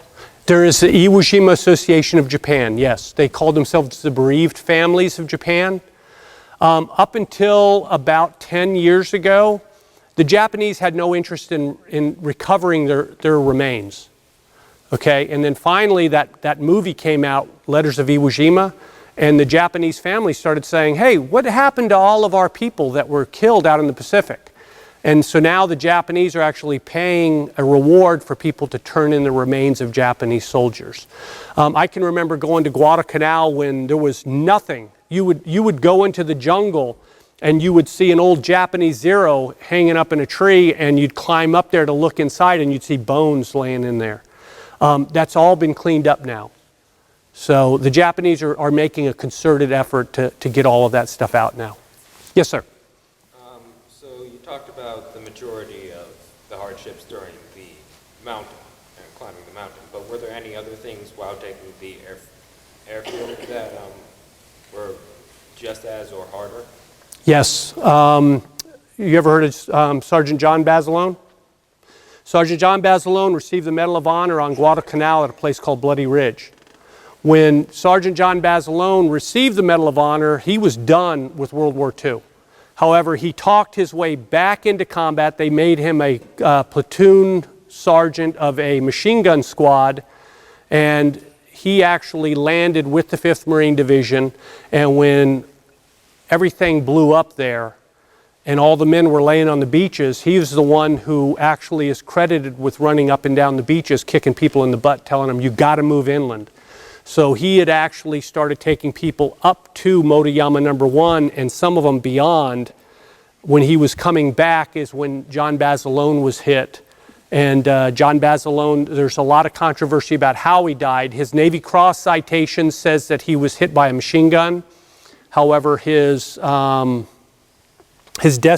There is the Iwo Jima Association of Japan, yes. They called themselves the Bereaved Families of Japan. Up until about 10 years ago, the Japanese had no interest in recovering their remains. Okay, and then finally that movie came out, Letters of Iwo Jima, and the Japanese family started saying, hey, what happened to all of our people that were killed out in the Pacific? And so now the Japanese are actually paying a reward for people to turn in the remains of Japanese soldiers. I can remember going to Guadalcanal when there was nothing. You would go into the jungle and you would see an old Japanese Zero hanging up in a tree, and you'd climb up there to look inside and you'd see bones laying in there. That's all been cleaned up now. So the Japanese are making a concerted effort to get all of that stuff out now. Yes, sir. So you talked about the majority of the hardships during the mountain and climbing the mountain, but were there any other things while taking the airfield that were just as or harder? Yes. You ever heard of Sergeant John Basilone? Sergeant John Basilone received the Medal of Honor on Guadalcanal at a place called Bloody Ridge. When Sergeant John Basilone received the Medal of Honor, he was done with World War II. However, he talked his way back into combat. They made him a platoon sergeant of a machine gun squad, and he actually landed with the 5th Marine Division. And when everything blew up there and all the men were laying on the beaches, he was the one who actually is credited with running up and down the beaches, kicking people in the butt, telling them, you got to move inland. So he had actually started taking people up to Motoyama No. 1 and some of them beyond. When he was coming back is when John Basilone was hit. And John Basilone, there's a lot of controversy about how he died. His Navy Cross citation says that he was hit by a machine gun. However, his death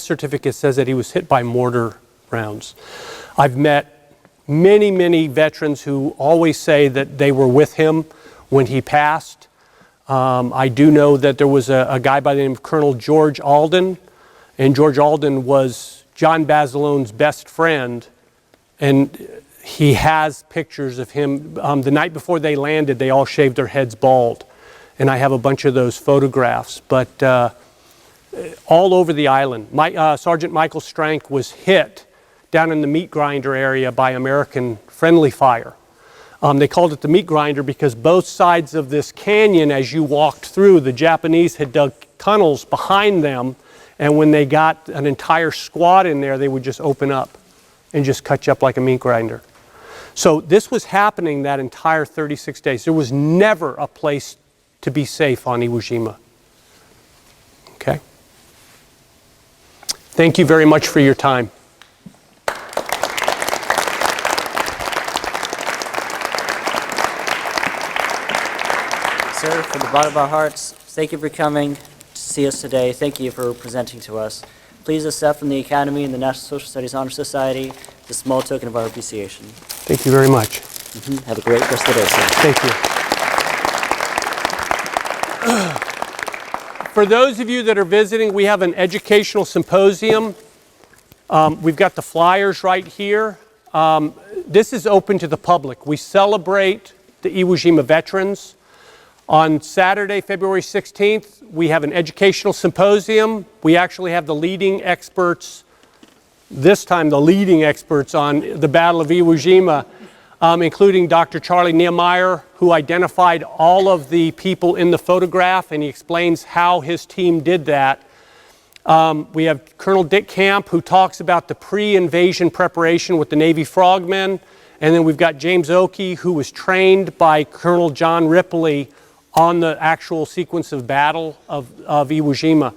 certificate says that he was hit by mortar rounds. I've met many, many veterans who always say that they were with him when he passed. I do know that there was a guy by the name of Colonel George Alden, and George Alden was John Basilone's best friend, and he has pictures of him. The night before they landed, they all shaved their heads bald, and I have a bunch of those photographs. But all over the island, Sergeant Michael Strank was hit down in the meat grinder area by American friendly fire. They called it the meat grinder because both sides of this canyon, as you walked through, the Japanese had dug tunnels behind them, and when they got an entire squad in there, they would just open up and just cut you up like a meat grinder. So this was happening that entire 36 days. There was never a place to be safe on Iwo Jima. Okay? Thank you very much for your time. Sir, from the bottom of our hearts, thank you for coming to see us today. Thank you for presenting to us. Please accept from the Academy and the National Social Studies Honor Society the small token of our appreciation. Thank you very much. Have a great rest of the day, sir. Thank you. For those of you that are visiting, we have an educational symposium. We've got the flyers right here. This is open to the public. We celebrate the Iwo Jima veterans. On Saturday, February 16th, we have an educational symposium. We actually have the leading experts, this time the leading experts on the Battle of Iwo Jima, including Dr. Charlie Niemeyer, who identified all of the people in the photograph, and he explains how his team did that. We have Colonel Dick Camp, who talks about the pre-invasion preparation with the Navy Frogmen. And then we've got James Oakey, who was trained by Colonel John Ripley on the actual sequence of battle of Iwo Jima.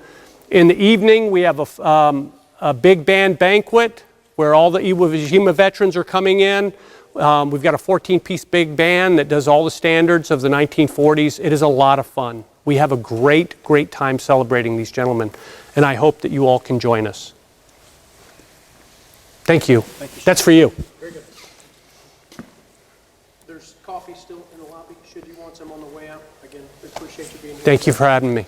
In the evening, we have a big band banquet where all the Iwo Jima veterans are coming in. We've got a 14-piece big band that does all the standards of the 1940s. It is a lot of fun. We have a great, great time celebrating these gentlemen, and I hope that you all can join us. Thank you. Thank you. That's for you. Very good. There's coffee still in the lobby, should you want some on the way out. Again, we appreciate you being here. Thank you for having me.